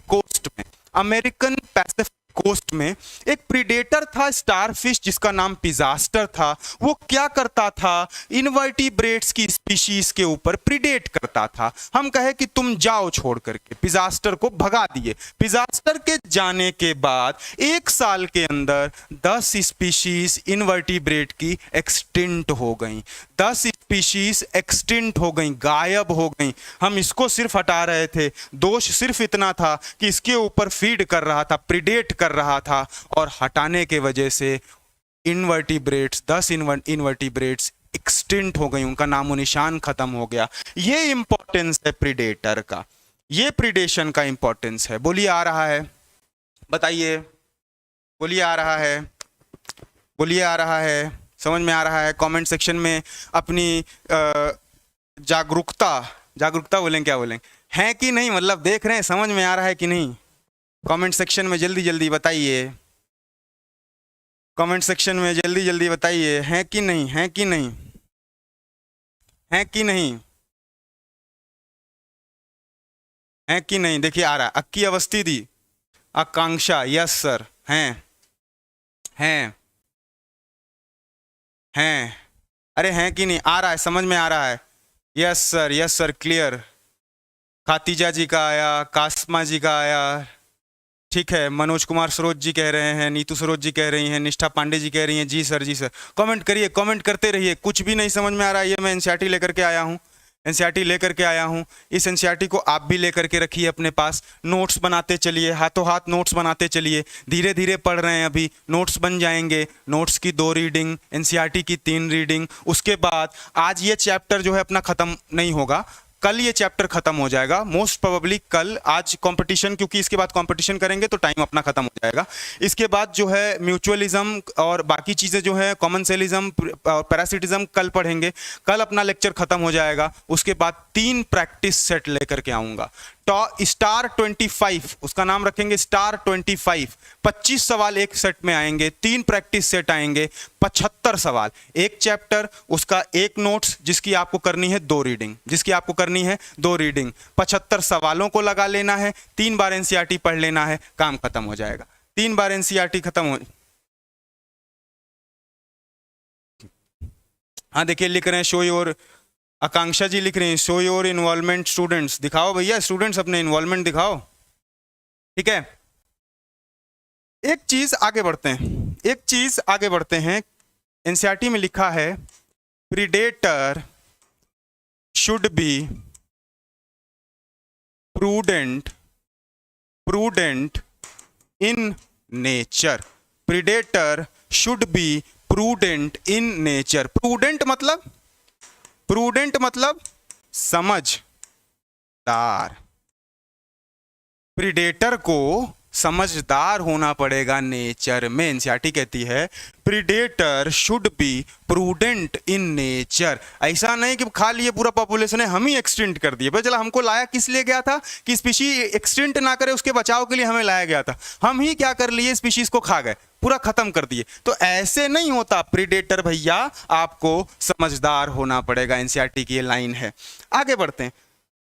कोस्ट में एक प्रीडेटर था, स्टारफिश, जिसका नाम पिजास्टर था। वो क्या करता था, इनवर्टिब्रेट्स की स्पीशीज के ऊपर प्रीडेट करता था। हम कहे कि तुम जाओ छोड़ करके, पिजास्टर को भगा दिए। पिजास्टर के जाने के बाद 1 साल के अंदर 10 स्पीशीज इनवर्टिब्रेट की एक्सटिंक्ट हो गई, 10 स्पीशीज एक्सटिंक्ट हो गई, गायब हो गई। हम इसको सिर्फ हटा रहे थे, दोष सिर्फ इतना था कि इसके ऊपर फीड कर रहा था, प्रीडेट कर रहा था, और हटाने के वजह से इनवर्टिब्रेट्स 10 इनवर्टिब्रेट्स एक्सटिंक्ट हो गई, उनका नामो निशान खत्म हो गया। ये इंपॉर्टेंस है प्रीडेटर का, ये प्रीडेशन का इंपॉर्टेंस है। बोलिए आ रहा है, बताइए, बोलिए आ रहा है, बोलिए आ रहा है, समझ में आ रहा है। कमेंट सेक्शन में अपनी जागरूकता बोलें, क्या बोलें, है कि नहीं, मतलब देख रहे हैं, समझ में आ रहा है कि नहीं। कमेंट सेक्शन में जल्दी जल्दी बताइए, कमेंट सेक्शन में जल्दी जल्दी बताइए, है कि नहीं, है कि नहीं, है कि नहीं, है कि नहीं। देखिए आ रहा है, अक्की अवस्थी दी, आकांक्षा, यस सर, हैं, अरे हैं कि नहीं, आ रहा है, समझ में आ रहा है, यस सर, क्लियर। खातीजा जी का आया, कासमा जी का आया, ठीक है, मनोज कुमार सरोज जी कह रहे हैं, नीतू सरोज जी कह रही हैं, निष्ठा पांडे जी कह रही हैं, जी सर जी सर। कमेंट करिए, कमेंट करते रहिए। कुछ भी नहीं समझ में आ रहा है, ये मैं एनसीईआरटी लेकर के आया हूँ, एनसीईआरटी लेकर के आया हूँ। इस एनसीईआरटी को आप भी लेकर के रखिए अपने पास, नोट्स बनाते चलिए, हाथों हाथ नोट्स बनाते चलिए। धीरे धीरे पढ़ रहे हैं, अभी नोट्स बन जाएंगे। नोट्स की 2 रीडिंग, एनसीईआरटी की 3 रीडिंग, उसके बाद आज ये चैप्टर जो है अपना ख़त्म नहीं होगा, कल ये चैप्टर खत्म हो जाएगा मोस्ट प्रोबेबली कल। आज कंपटीशन, क्योंकि इसके बाद कंपटीशन करेंगे तो टाइम अपना खत्म हो जाएगा। इसके बाद जो है म्यूचुअलिज्म और बाकी चीज़ें जो है कॉमनसेलिज्म, पैरासिटिज्म कल पढ़ेंगे। कल अपना लेक्चर खत्म हो जाएगा। उसके बाद 3 प्रैक्टिस सेट लेकर के आऊँगा। स्टार 25, उसका नाम रखेंगे स्टार 25। 25 सवाल एक सेट में आएंगे, 3 प्रैक्टिस सेट आएंगे, 75 सवाल एक चैप्टर, उसका एक नोट्स जिसकी आपको करनी है 2 रीडिंग, जिसकी आपको करनी है 2 रीडिंग। 75 सवालों को लगा लेना है, 3 बार एनसीईआरटी पढ़ लेना है, काम खत्म हो जाएगा। 3 बार एनसीईआरटी खत्म हो। हाँ देखिए, लिख रहे हैं शो योर, आकांक्षा जी लिख रही हैं शो योर इन्वॉल्वमेंट स्टूडेंट्स। दिखाओ भैया स्टूडेंट्स अपने इन्वॉल्वमेंट दिखाओ। ठीक है, एक चीज आगे बढ़ते हैं, एक चीज आगे बढ़ते हैं। एनसीईआरटी में लिखा है predator should be prudent in nature. Predator should be prudent in nature. Prudent मतलब समझदार। प्रीडेटर को समझदार होना पड़ेगा नेचर में। एनसीईआरटी कहती है predator should be prudent in nature. ऐसा नहीं कि खा लिए पूरा पॉपुलेशन है, हम ही एक्सटिंक्ट कर दिए। भाई चला, हमको लाया किस लिए गया था कि स्पीशी एक्सटिंक्ट ना करे, उसके बचाव के लिए हमें लाया गया था। हम ही क्या कर लिए, स्पीशीज को खा गए, पूरा खत्म कर दिए। तो ऐसे नहीं होता प्रीडेटर भैया, आपको समझदार होना पड़ेगा। एनसीईआरटी की ये लाइन है। आगे बढ़ते हैं।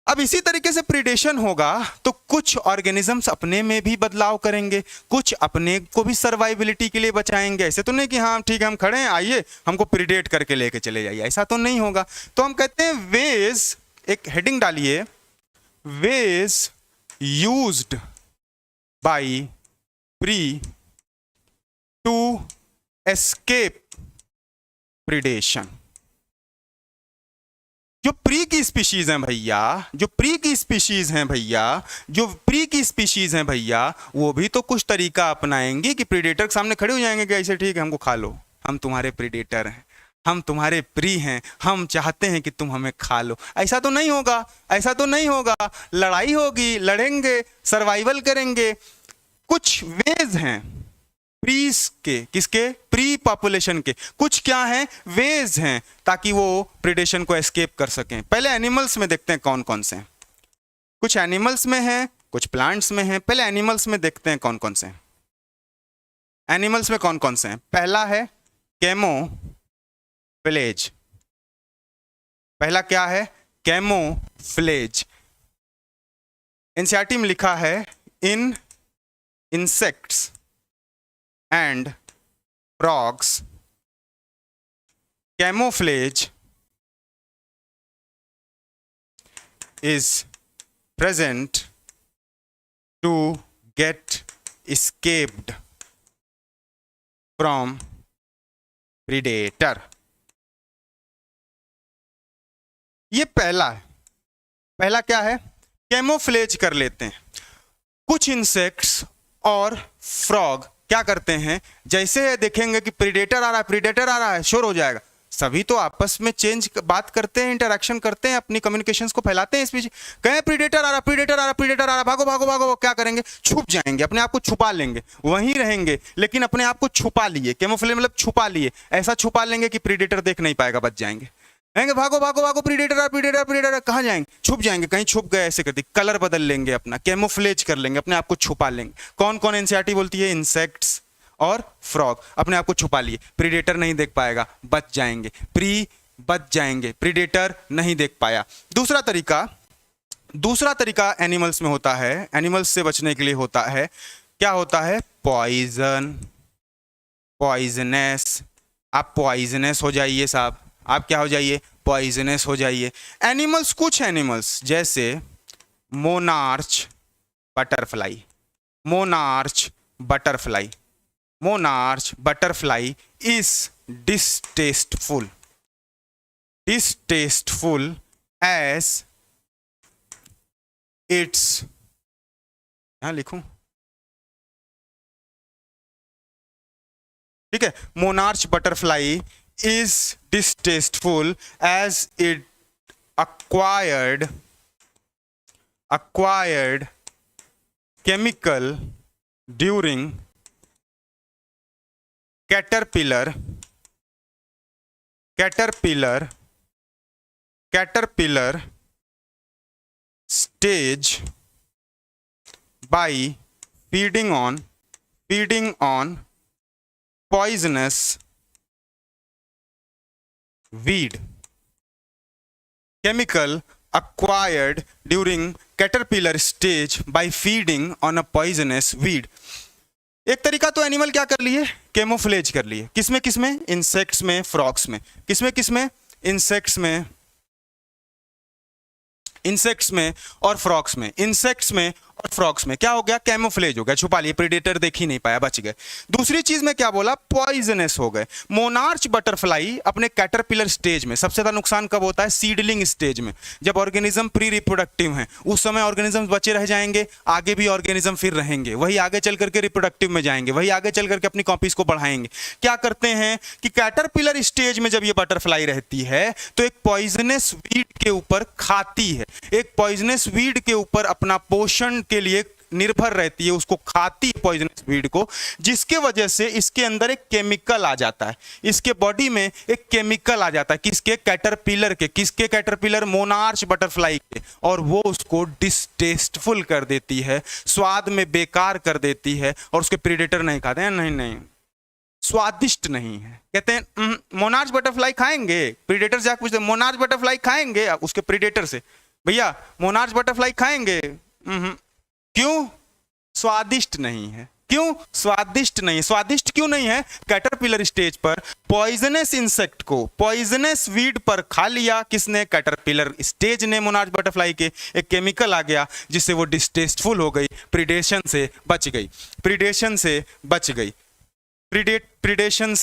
अब इसी तरीके से प्रीडेशन होगा तो कुछ ऑर्गेनिजम्स अपने में भी बदलाव करेंगे, कुछ अपने को भी सर्वाइबिलिटी के लिए बचाएंगे। ऐसे तो नहीं कि हाँ ठीक है हम खड़े हैं, आइए हमको प्रीडेट करके लेके चले जाइए, ऐसा तो नहीं होगा। तो हम कहते हैं वेज, एक हेडिंग डालिए, ways used by prey to escape predation. जो प्री की स्पीशीज हैं भैया, जो प्री की स्पीशीज हैं भैया, वो भी तो कुछ तरीका अपनाएंगी कि प्रीडेटर के सामने खड़े हो जाएंगे कि ऐसे ठीक है हमको खा लो, हम तुम्हारे प्रीडेटर हैं, हम तुम्हारे प्री हैं, हम चाहते हैं कि तुम हमें खा लो। ऐसा तो नहीं होगा, ऐसा तो नहीं होगा। लड़ाई होगी, लड़ेंगे, सर्वाइवल करेंगे। कुछ वेज हैं प्रीस के, किसके, प्री पॉपुलेशन के, कुछ क्या हैं, वेज हैं, ताकि वो प्रीडेशन को एस्केप कर सकें। पहले एनिमल्स में देखते हैं कौन कौन से हैं। कुछ एनिमल्स में हैं, कुछ प्लांट्स में हैं। पहले एनिमल्स में देखते हैं कौन कौन से हैं। एनिमल्स में कौन कौन से हैं। पहला है कैमोफ्लेज। पहला क्या है, कैमोफ्लेज। एनसीईआरटी में लिखा है इन insects and frogs, camouflage is present to get escaped from predator। ये पहला है। पहला क्या है, कैमोफ्लेज कर लेते हैं। कुछ इंसेक्ट्स और फ्रॉग क्या करते हैं, जैसे देखेंगे कि प्रीडेटर आ रहा है, शोर हो जाएगा, सभी तो आपस में बात करते हैं, इंटरेक्शन करते हैं, अपनी कम्युनिकेशंस को फैलाते हैं। स्पीच कहें प्रीडेटर आ रहा, भागो भागो भागो, क्या करेंगे, छुप जाएंगे, अपने आप को छुपा लेंगे, वहीं रहेंगे लेकिन अपने आप को छुपा लिए। कैमोफ्लेज मतलब छुपा लिए, ऐसा छुपा लेंगे कि प्रीडेटर देख नहीं पाएगा, बच जाएंगे। कहेंगे भागो भागो भागो, प्रीडेटर, कहाँ जाएंगे, छुप जाएंगे, कहीं छुप गए, ऐसे करते कलर बदल लेंगे, अपना कैमोफ्लेज कर लेंगे, अपने आप को छुपा लेंगे। कौन कौन एनसीईआरटी बोलती है, इंसेक्ट्स और फ्रॉग अपने आप को छुपा लिए, प्रीडेटर नहीं देख पाएगा, बच जाएंगे, बच जाएंगे, प्रीडेटर नहीं देख पाया। दूसरा तरीका एनिमल्स में होता है, एनिमल्स से बचने के लिए होता है, क्या होता है, पॉइजनस। आप पॉइजनस हो जाइए साहब, आप क्या हो जाइए, पॉइजनस हो जाइए। एनिमल्स, कुछ एनिमल्स जैसे monarch butterfly, monarch butterfly. Monarch butterfly is distasteful. Distasteful as its, यहां लिखूं, ठीक है, monarch butterfly is distasteful as it acquired chemical during caterpillar stage by feeding on poisonous weed. Chemical acquired during caterpillar stage by feeding on a poisonous weed. एक तरीका तो animal क्या कर लिए, कैमोफ्लेज कर लिए। किसमें किसमें? इंसेक्ट्स में, फ्रॉक्स में। किसमें किसमें? इंसेक्ट्स में और फ्रॉक्स में। इंसेक्ट्स में और फ्रॉक्स में क्या हो गया? कैमोफ्लेज हो गया, छुपा लिए, प्रेडेटर देख ही नहीं पाया, बच गए। दूसरी चीज में क्या बोला? पॉइजनस हो गए। मोनार्च बटरफ्लाई अपने कैटरपिलर स्टेज में सबसे ज्यादा नुकसान कब होता है? सीडलिंग स्टेज में, जब ऑर्गेनिज्म प्री रिप्रोडक्टिव है, उस समय ऑर्गेनिज्म बचे रह जाएंगे, आगे भी ऑर्गेनिज्म फिर रहेंगे, वही आगे चल करके रिप्रोडक्टिव में जाएंगे, वही आगे चल करके अपनी कॉपीज को बढ़ाएंगे। क्या करते हैं कि कैटरपिलर स्टेज में जब ये बटरफ्लाई रहती है तो एक पॉइजनस वीड के ऊपर खाती है, एक पॉइजनस वीड के ऊपर अपना पोषण के लिए निर्भर रहती है, उसको खाती है पॉइजनस वीड को, जिसके वजह से इसके अंदर एक केमिकल आ जाता है, इसके बॉडी में एक केमिकल आ जाता है। किसके? कैटरपिलर के। किसके? कैटरपिलर मोनार्च बटरफ्लाई के। और वो उसको डिस्टेस्टफुल कर देती है, स्वाद में बेकार कर देती है, और उसके प्रेडेटर नहीं खाते हैं। नहीं, स्वादिष्ट नहीं है। कहते हैं मोनार्च बटरफ्लाई खाएंगे, प्रेडेटर जाके पूछते हैं मोनार्च बटरफ्लाई खाएंगे, उसके प्रेडेटर से, भैया मोनार्च बटरफ्लाई खाएंगे? क्यों? स्वादिष्ट नहीं है। क्यों स्वादिष्ट नहीं? स्वादिष्ट क्यों नहीं है? कैटरपिलर स्टेज पर पॉइजनस इंसेक्ट को, पॉइजनस वीड पर खा लिया। किसने? कैटरपिलर स्टेज ने मोनार्च बटरफ्लाई के। एक केमिकल आ गया जिससे वो डिस्टेस्टफुल हो गई, प्रीडेशन से बच गई, प्रीडेशन से बच गई, प्रीडेशन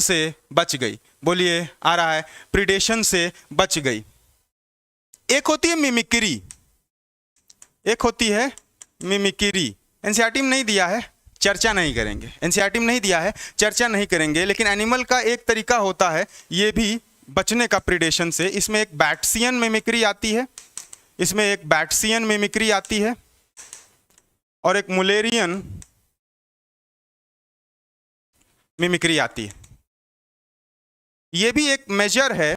से बच गई। बोलिए, आ रहा है? प्रीडेशन से बच गई। एक होती है मिमिक्री, एक होती है मिमिक्री। एनसीईआरटी में नहीं दिया है, चर्चा नहीं करेंगे। एनसीईआरटी में नहीं दिया है, चर्चा नहीं करेंगे, लेकिन एनिमल का एक तरीका होता है ये भी बचने का प्रीडेशन से। इसमें एक बैट्सियन मिमिक्री आती है, इसमें एक बैट्सियन मिमिक्री आती है, और एक मुलेरियन मिमिक्री आती है। ये भी एक मेजर है,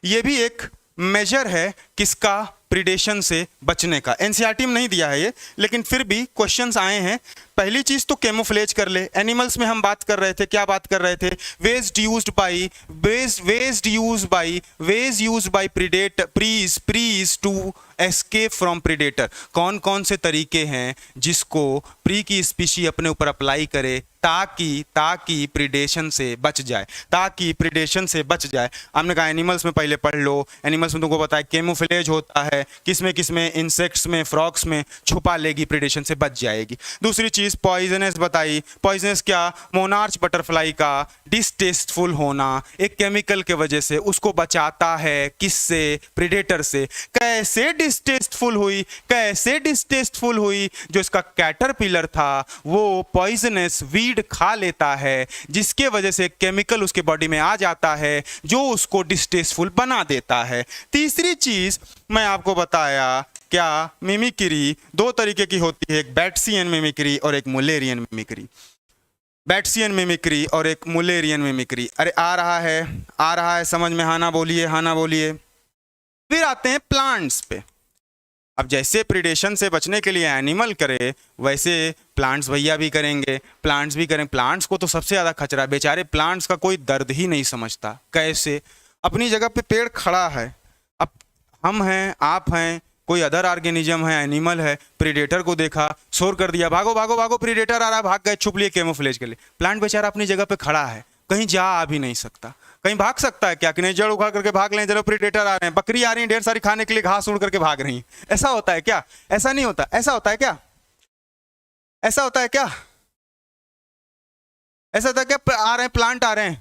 ये भी एक मेजर है किसका? प्रीडेशन से बचने का। एनसीईआरटी में नहीं दिया है ये, लेकिन फिर भी क्वेश्चंस आए हैं। पहली चीज तो कैमोफ्लेज कर ले। एनिमल्स में हम बात कर रहे थे, क्या बात कर रहे थे? Ways used by preys to escape from predator. कौन कौन से तरीके हैं जिसको प्री की स्पीशी अपने ऊपर अप्लाई करे ताकि प्रीडेशन से बच जाए, ताकि प्रीडेशन से बच जाए। हमने कहा एनिमल्स में पहले पढ़ लो। एनिमल्स में तुमको पता है कैमोफ्लेज होता है, किसमें किसमें? इंसेक्ट्स में, फ्रॉक्स में, छुपा लेगी, प्रीडेशन से बच जाएगी। दूसरी चीज पॉइजनस बताई। पॉइजनस क्या? मोनार्च बटरफ्लाई का डिस्टेस्टफुल होना एक केमिकल के वजह से उसको बचाता है। किससे? प्रीडेटर से। कैसे डिस्टेस्टफुल हुई? कैसे डिस्टेस्टफुल हुई? जो इसका कैटरपिलर था वो पॉइजनस वीड खा लेता है, जिसके वजह से केमिकल उसके बॉडी में आ जाता है जो उसको डिस्टेस्टफुल बना देता है। तीसरी चीज मैं आपको बताया, क्या? मिमिक्री दो तरीके की होती है, एक बैट्सियन मिमिक्री और एक मुलेरियन मिमिक्री। बैट्सियन मिमिक्री और एक मुलेरियन मिमिक्री। अरे आ रहा है समझ में? हाँ ना बोलिए, हाँ ना बोलिए। फिर आते हैं प्लांट्स पे। अब जैसे प्रीडेशन से बचने के लिए एनिमल करे, वैसे प्लांट्स भैया भी करेंगे, प्लांट्स भी करें। प्लांट्स को तो सबसे ज़्यादा खतरा, बेचारे प्लांट्स का कोई दर्द ही नहीं समझता। कैसे? अपनी जगह पे पेड़ खड़ा है, अब हम हैं, आप हैं, कोई अदर ऑर्गेनिज्म है, एनिमल है, प्रीडेटर को देखा, शोर कर दिया, भागो भागो भागो, प्रीडेटर आ रहा है, भाग गए, छुप लिए कैमोफ्लेज के लिए। प्लांट बेचारा अपनी जगह पे खड़ा है, कहीं जा आ भी नहीं सकता। कहीं भाग सकता है क्या? कि नहीं, जड़ उखाड़ करके भाग लें, चलो प्रीडेटर आ रहे हैं, बकरी आ रही है ढेर सारी खाने के लिए, घास उड़ करके भाग रही हैं। ऐसा होता है क्या? ऐसा नहीं होता। ऐसा होता है क्या? ऐसा होता है क्या? ऐसा होता है क्या? आ रहे हैं प्लांट, आ रहे हैं,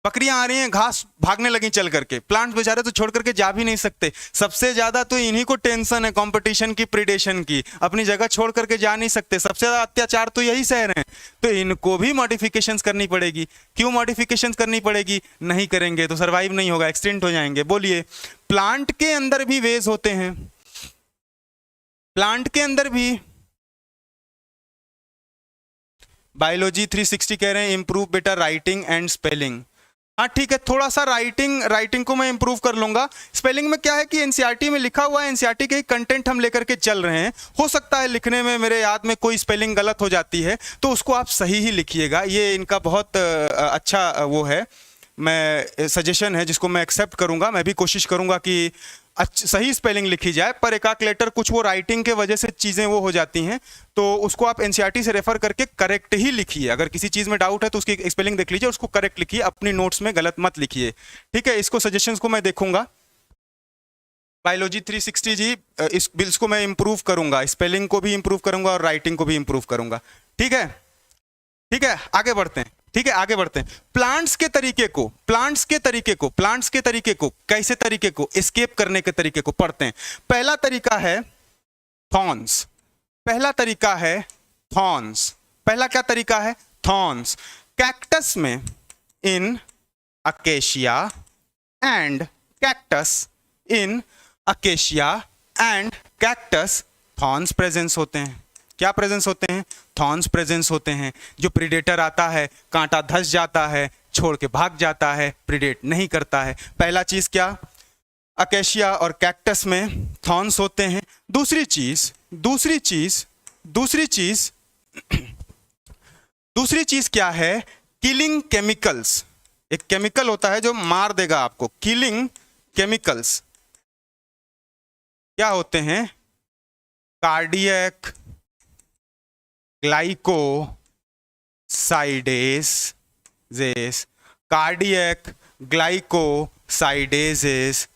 बकरियां आ रही हैं, घास भागने लगी चल करके, प्लांट बेचारे तो छोड़ करके जा भी नहीं सकते। सबसे ज्यादा तो इन्हीं को टेंशन है कंपटीशन की, प्रीडेशन की, अपनी जगह छोड़ करके जा नहीं सकते, सबसे ज्यादा अत्याचार तो यही सह रहे हैं। तो इनको भी मॉडिफिकेशंस करनी पड़ेगी। क्यों मॉडिफिकेशंस करनी पड़ेगी? नहीं करेंगे तो सरवाइव नहीं होगा, एक्सटिंक्ट हो जाएंगे। बोलिए, प्लांट के अंदर भी वेज होते हैं, प्लांट के अंदर भी। बायोलॉजी 360 कह रहे हैं इंप्रूव बेटा राइटिंग एंड स्पेलिंग। हाँ ठीक है, थोड़ा सा राइटिंग को मैं इंप्रूव कर लूंगा। स्पेलिंग में क्या है कि एनसीईआरटी में लिखा हुआ है, एनसीईआरटी के ही कंटेंट हम लेकर के चल रहे हैं। हो सकता है लिखने में मेरे याद में कोई स्पेलिंग गलत हो जाती है, तो उसको आप सही ही लिखिएगा। ये इनका बहुत अच्छा वो है, मैं सजेशन है जिसको मैं एक्सेप्ट करूंगा। मैं भी कोशिश करूंगा कि सही स्पेलिंग लिखी जाए, पर एक आध लेटर कुछ वो राइटिंग के वजह से चीज़ें वो हो जाती हैं, तो उसको आप एनसीईआरटी से रेफर करके करेक्ट ही लिखिए। अगर किसी चीज़ में डाउट है तो उसकी स्पेलिंग देख लीजिए, उसको करेक्ट लिखिए, अपनी नोट्स में गलत मत लिखिए, ठीक है। इसको सजेशंस को मैं देखूंगा। बायोलॉजी 360 जी, इस बिल्स को मैं इंप्रूव करूंगा, स्पेलिंग को भी इंप्रूव करूंगा और राइटिंग को भी इंप्रूव करूंगा, ठीक है। ठीक है, आगे बढ़ते हैं, ठीक है, आगे बढ़ते हैं। प्लांट्स के तरीके को कैसे तरीके को एस्केप करने के तरीके को पढ़ते हैं। पहला तरीका है थॉर्न्स, पहला क्या तरीका है? थॉर्न्स। कैक्टस में in acacia and cactus thorns presence होते हैं। क्या प्रेजेंस होते हैं? थॉर्न्स प्रेजेंस होते हैं। जो प्रीडेटर आता है, कांटा धंस जाता है, छोड़ के भाग जाता है, प्रीडेट नहीं करता है। पहला चीज क्या? अकेशिया और कैक्टस में थॉर्न्स होते हैं। दूसरी चीज क्या है? Killing chemicals. एक केमिकल होता है जो मार देगा आपको, किलिंग केमिकल्स क्या होते हैं? Cardiac glycosidases,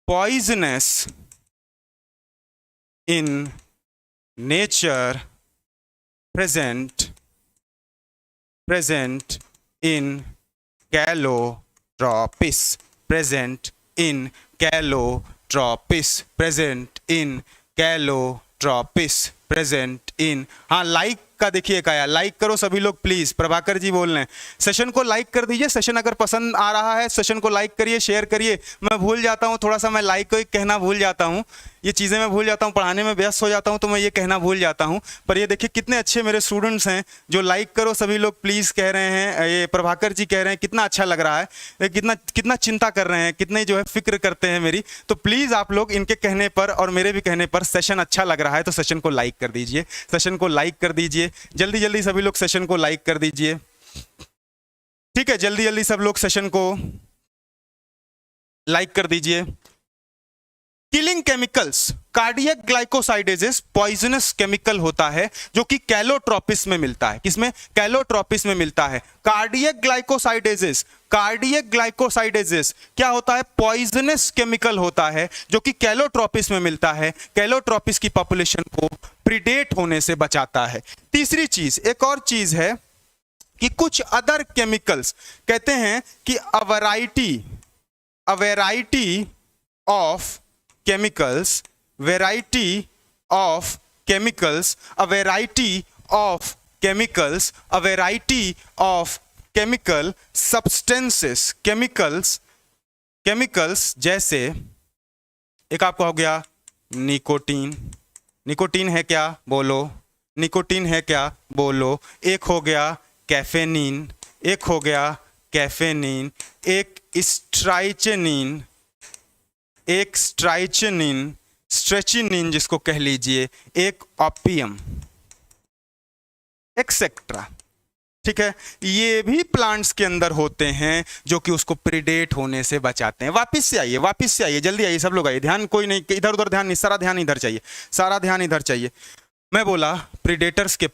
poisonous in nature, present in calotropis, हाँ लाइक का देखिए क्या, लाइक करो सभी लोग प्लीज। प्रभाकर जी बोल रहे हैं, सेशन को लाइक कर दीजिए। सेशन अगर पसंद आ रहा है, सेशन को लाइक करिए, शेयर करिए। मैं भूल जाता हूँ थोड़ा सा, मैं लाइक को कहना भूल जाता हूँ, ये चीज़ें मैं भूल जाता हूँ, पढ़ाने में व्यस्त हो जाता हूँ, तो मैं ये कहना भूल जाता हूँ। पर ये देखिए कितने अच्छे मेरे स्टूडेंट्स हैं जो लाइक करो सभी लोग प्लीज़ कह रहे हैं। ये प्रभाकर जी कह रहे हैं, कितना अच्छा लग रहा है, कितना चिंता कर रहे हैं, कितने जो है फिक्र करते हैं मेरी। तो प्लीज़ आप लोग इनके कहने पर और मेरे भी कहने पर, सेशन अच्छा लग रहा है तो सेशन को लाइक कर दीजिए, सेशन को लाइक कर दीजिए। जल्दी जल्दी सभी लोग सेशन को लाइक कर दीजिए, ठीक है। जल्दी जल्दी सब लोग सेशन को लाइक कर दीजिए। Killing chemicals, cardiac glycosidases poisonous chemical होता है जो कि कैलोट्रोपिस में मिलता है। किसमें? कैलोट्रोपिस में मिलता है। कार्डियक ग्लाइकोसाइडेजेस क्या होता है? पॉइजनस केमिकल होता है जो कि कैलोट्रोपिस में मिलता है। कैलोट्रोपिस की पॉपुलेशन को प्रीडेट होने से बचाता है। तीसरी चीज, एक और चीज है कि कुछ अदर केमिकल्स, कहते हैं कि a variety of chemicals, chemical substances, chemicals जैसे एक आपका हो गया निकोटीन है क्या? बोलो, निकोटीन है क्या? बोलो। एक हो गया कैफेनीन, एक स्ट्रेचिनिन जिसको कह लीजिए, एक ऑपियम, एक्सेट्रा, ठीक है। ये भी प्लांट्स के अंदर होते हैं जो कि उसको प्रीडेट होने से बचाते हैं। वापस से आइए, जल्दी आइए सब लोग आइए। ध्यान कोई नहीं, इधर उधर ध्यान नहीं, सारा ध्यान इधर चाहिए। मैं बोला प्रीडेटर्स के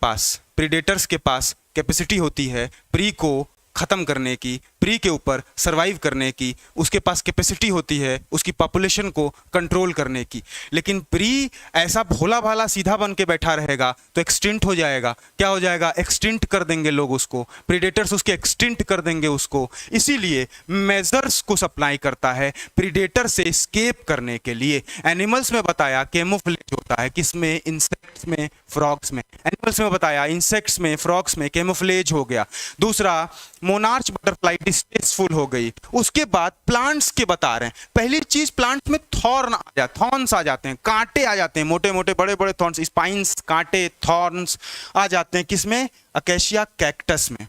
पास कैपेसिटी होती है प्री को ख़त्म करने की, प्री के ऊपर सर्वाइव करने की उसके पास कैपेसिटी होती है, उसकी पॉपुलेशन को कंट्रोल करने की। लेकिन प्री ऐसा भोला भाला सीधा बन के बैठा रहेगा तो एक्सटिंक्ट हो जाएगा। क्या हो जाएगा? एक्सटिंक्ट कर देंगे लोग उसको, प्रीडेटर्स उसके एक्सटिंक्ट कर देंगे उसको। इसीलिए मेजर्स को सप्लाई करता है प्रीडेटर से एस्केप करने के लिए। एनिमल्स में बताया कैमोफ्लेज होता है, किसमें? इंसेक्ट्स में, फ्रॉग्स में। एनिमल्स में बताया इंसेक्ट्स में, फ्रॉग्स में कैमोफ्लेज हो गया। दूसरा, मोनार्च बटरफ्लाई डिस्टेस्टफुल हो गई। उसके बाद प्लांट्स के बता रहे हैं। पहली चीज, प्लांट्स में थॉर्न्स आ जाते हैं, कांटे आ जाते हैं, मोटे मोटे बड़े बड़े थॉर्न्स, स्पाइंस, कांटे, थॉर्न्स आ जाते हैं। किसमें? अकेशिया कैक्टस में।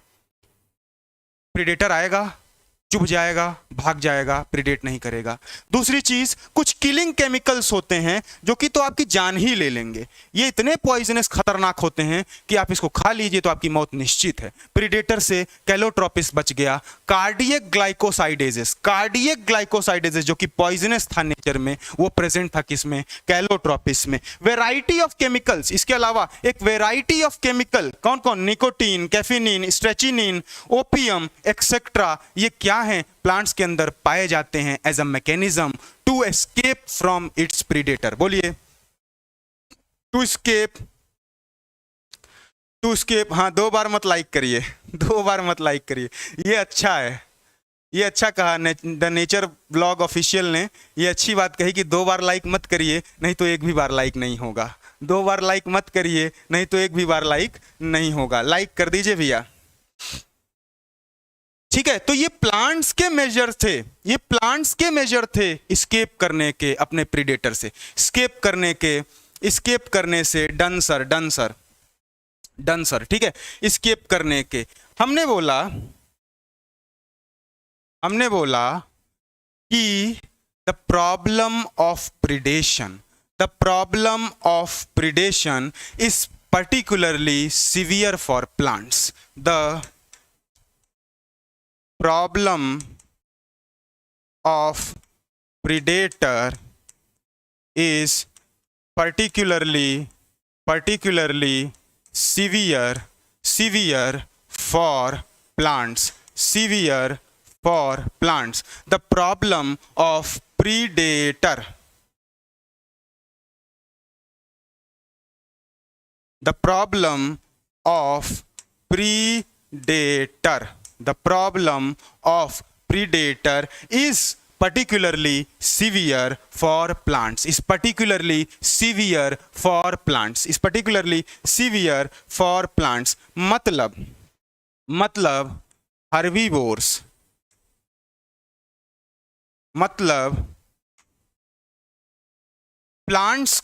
प्रीडेटर आएगा, चुभ जाएगा, भाग जाएगा, प्रीडेट नहीं करेगा। दूसरी चीज, कुछ किलिंग केमिकल्स होते हैं जो कि तो आपकी जान ही ले लेंगे। ये इतने पॉइजनस खतरनाक होते हैं कि आप इसको खा लीजिए तो आपकी मौत निश्चित है। प्रीडेटर से कैलोट्रोपिस बच गया। कार्डियक ग्लाइकोसाइडेजेस जो कि पॉइजनस था नेचर में, वो प्रेजेंट था किसमें? कैलोट्रोपिस में। वेराइटी ऑफ केमिकल्स, इसके अलावा एक वेराइटी ऑफ केमिकल, कौन कौन? Nicotine, caffeine, strychnine, opium etcetera, ये क्या हैं? प्लांट्स के अंदर पाए जाते हैं as a mechanism to escape from its predator. बोलिए, टू एस्केप। हाँ, 2 बार मत लाइक करिए, 2 बार मत लाइक करिए। ये अच्छा है, ये अच्छा कहा द नेचर ब्लॉग ऑफिशियल ने, ये अच्छी बात कही कि 2 बार लाइक मत करिए, नहीं तो एक भी बार लाइक नहीं होगा। 2 बार लाइक मत करिए, नहीं तो एक भी बार लाइक नहीं होगा। लाइक कर दीजिए भैया, ठीक है। तो ये प्लांट्स के मेजर थे, ये प्लांट्स के मेजर थे एस्केप करने के अपने प्रीडेटर से, एस्केप करने से। डन सर, ठीक है। एस्केप करने के हमने बोला कि the problem of predation is particularly severe for plants. The problem of predator is particularly severe for plants. The problem of predator. The problem of predator is particularly severe for plants. मतलब herbivores, मतलब plants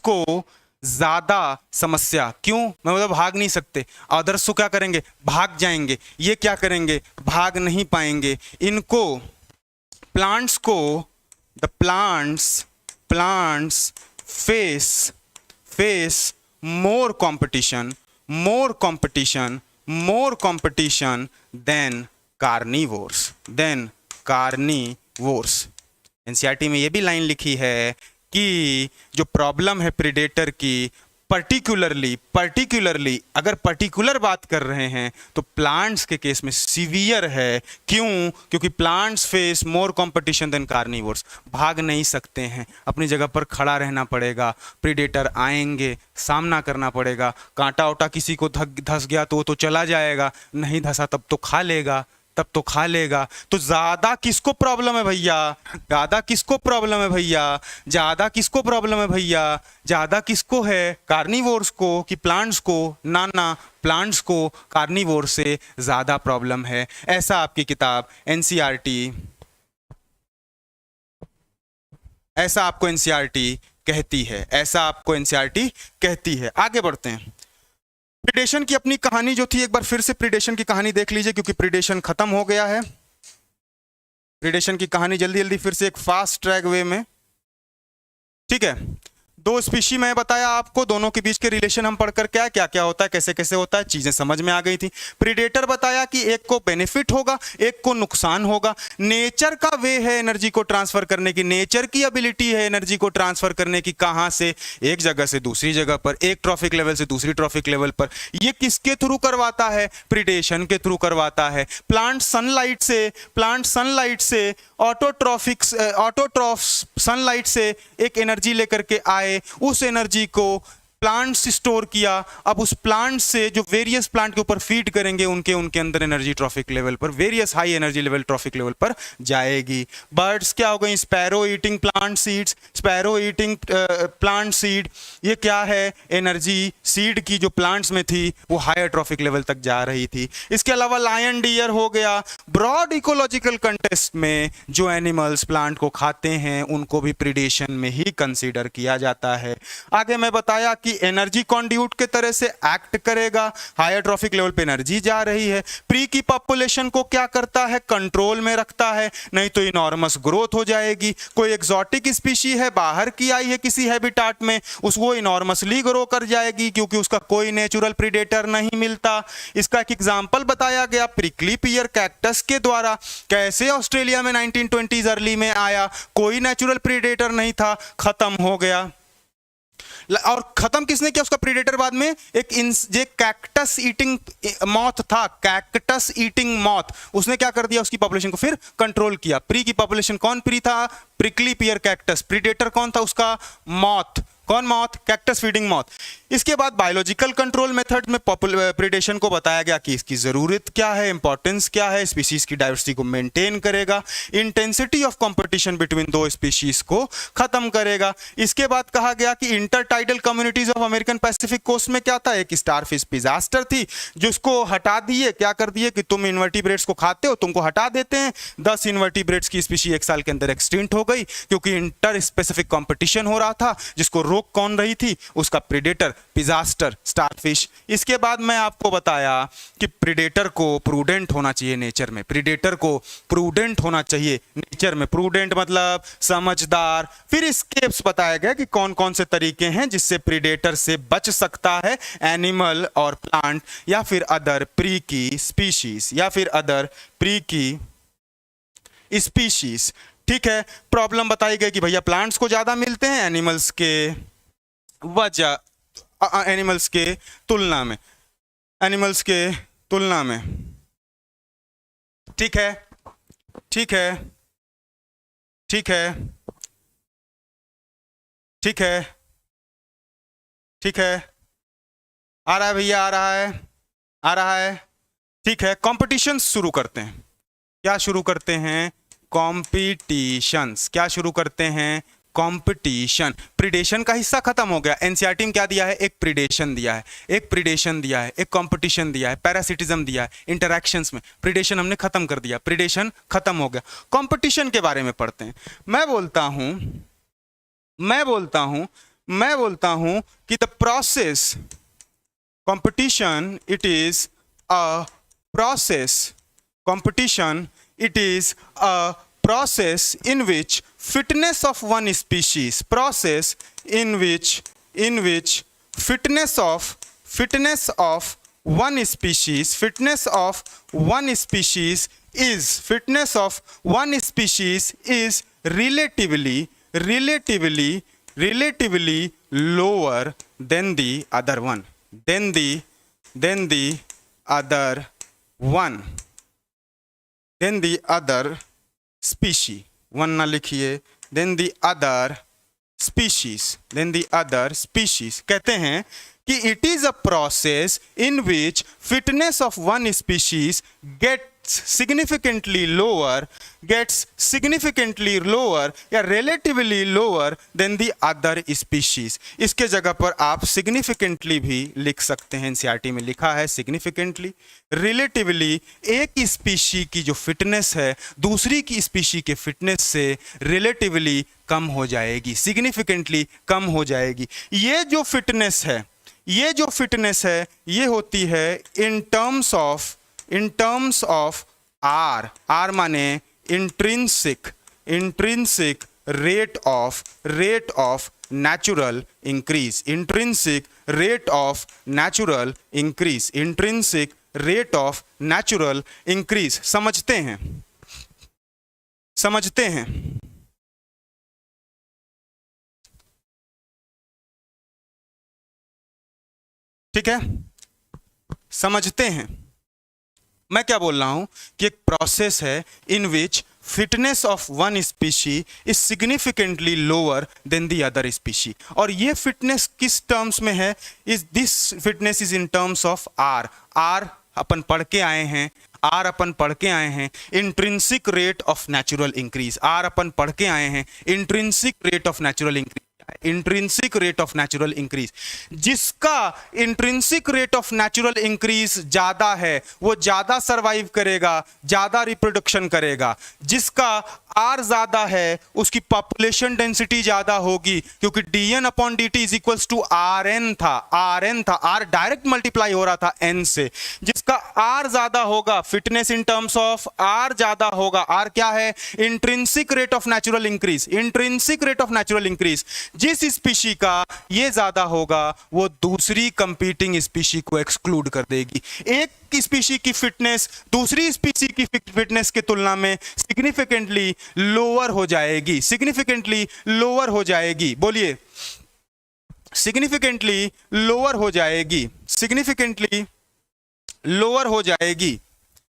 को ज्यादा समस्या क्यों? मैं मतलब भाग नहीं सकते, अदर्स तो क्या करेंगे? भाग जाएंगे। ये क्या करेंगे? भाग नहीं पाएंगे। इनको plants face more competition than carnivores. NCERT में ये भी लाइन लिखी है कि जो प्रॉब्लम है प्रीडेटर की, पर्टिकुलरली अगर पर्टिकुलर बात कर रहे हैं तो प्लांट्स के केस में सीवियर है। क्यों? क्योंकि plants face more competition than carnivores. भाग नहीं सकते हैं, अपनी जगह पर खड़ा रहना पड़ेगा। प्रीडेटर आएंगे, सामना करना पड़ेगा। कांटा ओटा किसी को धस गया तो वो तो चला जाएगा, नहीं धसा तब तो खा लेगा। तो ज्यादा किसको प्रॉब्लम है भैया? ज्यादा किसको है? कार्निवोर्स को कि प्लांट्स को? ना, प्लांट्स को कार्निवोर से ज्यादा प्रॉब्लम है। ऐसा आपकी किताब एनसीईआरटी, ऐसा आपको एनसीईआरटी कहती है। आगे बढ़ते हैं। प्रीडेशन की अपनी कहानी जो थी, एक बार फिर से प्रीडेशन की कहानी देख लीजिए, क्योंकि प्रीडेशन खत्म हो गया है। प्रीडेशन की कहानी जल्दी फिर से एक फास्ट ट्रैक वे में, ठीक है। दो स्पीशी मैं बताया आपको, दोनों के बीच के रिलेशन हम पढ़कर क्या क्या क्या होता है, कैसे कैसे होता है, चीजें समझ में आ गई थी। प्रीडेटर बताया कि एक को बेनिफिट होगा, एक को नुकसान होगा। नेचर का वे है एनर्जी को ट्रांसफर करने की, नेचर की एबिलिटी है एनर्जी को ट्रांसफर करने की, कहां से, एक जगह से दूसरी जगह पर, एक ट्रॉफिक लेवल से दूसरी ट्रॉफिक लेवल पर। ये किसके थ्रू करवाता है? प्रीडेशन के थ्रू करवाता है। प्लांट सनलाइट से ऑटोट्रॉफ सनलाइट से एक एनर्जी लेकर के आए, उस एनर्जी को प्लांट्स स्टोर किया। अब उस प्लांट से जो वेरियस प्लांट के ऊपर फीड करेंगे, उनके अंदर एनर्जी ट्रॉफिक लेवल पर, various high energy level trophic level पर जाएगी। बर्ड्स क्या हो गई? Sparrow eating plant seeds, sparrow eating plant seed. ये क्या है? एनर्जी सीड की जो प्लांट्स में थी वो हायर ट्रॉफिक लेवल तक जा रही थी। इसके अलावा लायन डियर हो गया। ब्रॉड इकोलॉजिकल कंटेस्ट में जो एनिमल्स प्लांट को खाते हैं उनको भी प्रीडेशन में ही कंसीडर किया जाता है। आगे मैं बताया कि एनर्जी कंड्यूट के तरह से एक्ट करेगा, हायर ट्रॉफिक लेवल पे एनर्जी जा रही है। प्री की पॉपुलेशन को क्या करता है? कंट्रोल में रखता है, नहीं तो इनॉर्मस ग्रोथ हो जाएगी। कोई एक्सोटिक स्पीशी है, बाहर की आई है किसी हैबिटाट में, उसको इनॉर्मसली ग्रो कर जाएगी क्योंकि उसका कोई नेचुरल प्रीडेटर नहीं मिलता। इसका एक एग्जांपल बताया गया प्रिकली पियर कैक्टस के द्वारा। कैसे ऑस्ट्रेलिया में 1920s अर्ली में आया, कोई नेचुरल प्रीडेटर नहीं था, खत्म हो गया। और खत्म किसने किया उसका प्रीडेटर? बाद में एक कैक्टस ईटिंग मॉथ था, कैक्टस ईटिंग मॉथ, उसने क्या कर दिया? उसकी पॉपुलेशन को फिर कंट्रोल किया। प्री की पॉपुलेशन कौन प्री था? प्रिकली पियर कैक्टस। प्रीडेटर कौन था उसका? मॉथ। कौन? Moth, cactus feeding moth. इसके बाद बायोलॉजिकल कंट्रोल मेथड में प्रीडेशन को बताया गया कि इसकी जरूरत क्या है, इंपॉर्टेंस क्या है, स्पीशीज की डाइवर्सिटी को मेंटेन करेगा, इंटेंसिटी ऑफ कंपटीशन बिटवीन दो स्पीशीज को खत्म करेगा। इसके बाद कहा गया कि intertidal communities of American Pacific coast में क्या था? एक स्टारफिश पिजास्टर थी, जिसको हटा दिए। क्या कर दिए कि तुम इन्वर्टिब्रेट्स को खाते हो, तुमको हटा देते हैं। 10 इन्वर्टिब्रेट्स की स्पीशी एक साल के अंदर एक्सटिंक्ट हो गई क्योंकि इंटर स्पेसिफिक कॉम्पिटिशन हो रहा था। जिसको रोक कौन रही थी? उसका प्रीडेटर पिजास्टर स्टारफिश। इसके बाद मैं आपको बताया कि प्रीडेटर को प्रूडेंट होना चाहिए नेचर में, प्रीडेटर को प्रूडेंट होना चाहिए नेचर में। प्रूडेंट मतलब समझदार। फिर स्केप्स बताया गया कि कौन कौन से तरीके हैं जिससे प्रीडेटर से बच सकता है एनिमल और प्लांट या फिर अदर प्री की स्पीशीज, या फिर अदर प्री की स्पीशीज। ठीक है। प्रॉब्लम बताई गई कि भैया प्लांट्स को ज्यादा मिलते हैं एनिमल्स के वजह, एनिमल्स के तुलना में, एनिमल्स के तुलना में। ठीक है, ठीक है, ठीक है, ठीक है, ठीक है। आ रहा है भैया, आ रहा है, आ रहा है। ठीक है, कॉम्पिटिशन शुरू करते हैं। क्या शुरू करते हैं? कॉम्पिटिशंस। क्या शुरू करते हैं? कंपटीशन। प्रीडेशन का हिस्सा खत्म हो गया। एनसीईआरटी में क्या दिया है? एक प्रीडेशन दिया है, एक प्रीडेशन दिया है, एक कंपटीशन दिया है, पैरासिटिज्म दिया है। इंटरैक्शंस में प्रीडेशन हमने खत्म कर दिया, प्रीडेशन खत्म हो गया। कंपटीशन के बारे में पढ़ते हैं। मैं बोलता हूं कि the process competition it is a process, competition it is a process in which fitness of one species, process in which fitness of one species is relatively lower than the other one, than the other species। One ना लिखिए, then the other species कहते हैं कि it is a process in which fitness of one species gets significantly lower या relatively lower than the other species। इसके जगह पर आप significantly भी लिख सकते हैं, एनसीईआरटी में लिखा है significantly। relatively एक स्पीशी की जो फिटनेस है दूसरी की स्पीशी के फिटनेस से relatively कम हो जाएगी, significantly कम हो जाएगी। ये जो फिटनेस है ये होती है in terms of R माने intrinsic rate of natural increase, intrinsic rate of natural increase, intrinsic rate of natural increase। समझते हैं, समझते हैं। ठीक है, समझते हैं। मैं क्या बोल रहा हूं कि एक प्रोसेस है in which fitness of one species is significantly lower than the other species. और ये फिटनेस किस टर्म्स में है? Is this fitness is in terms of R. R अपन पढ़ के आए हैं, आर अपन पढ़ के आए हैं intrinsic rate of natural increase. R अपन पढ़ के आए हैं intrinsic rate of natural increase, intrinsic rate of natural increase. जिसका intrinsic rate of natural increase ज्यादा है वो ज्यादा सरवाइव करेगा, ज्यादा रिप्रोडक्शन करेगा। जिसका आर ज्यादा है उसकी पॉपुलेशन डेंसिटी ज्यादा होगी, क्योंकि dn upon dt is equals to rn था, rn था, r डायरेक्ट मल्टीप्लाई हो रहा था n से। जिसका r ज्यादा होगा, fitness in terms of r ज्यादा होगा। r क्या है? Intrinsic rate of natural increase, intrinsic rate of natural increase. जिस स्पीशी का ये ज्यादा होगा वो दूसरी कंपीटिंग स्पीशी को एक्सक्लूड कर देगी। एक स्पीशी की फिटनेस दूसरी स्पीशी की फिटनेस की तुलना में सिग्निफिकेंटली लोअर हो जाएगी, सिग्निफिकेंटली लोअर हो जाएगी। बोलिए, सिग्निफिकेंटली लोअर हो जाएगी, सिग्निफिकेंटली लोअर हो जाएगी,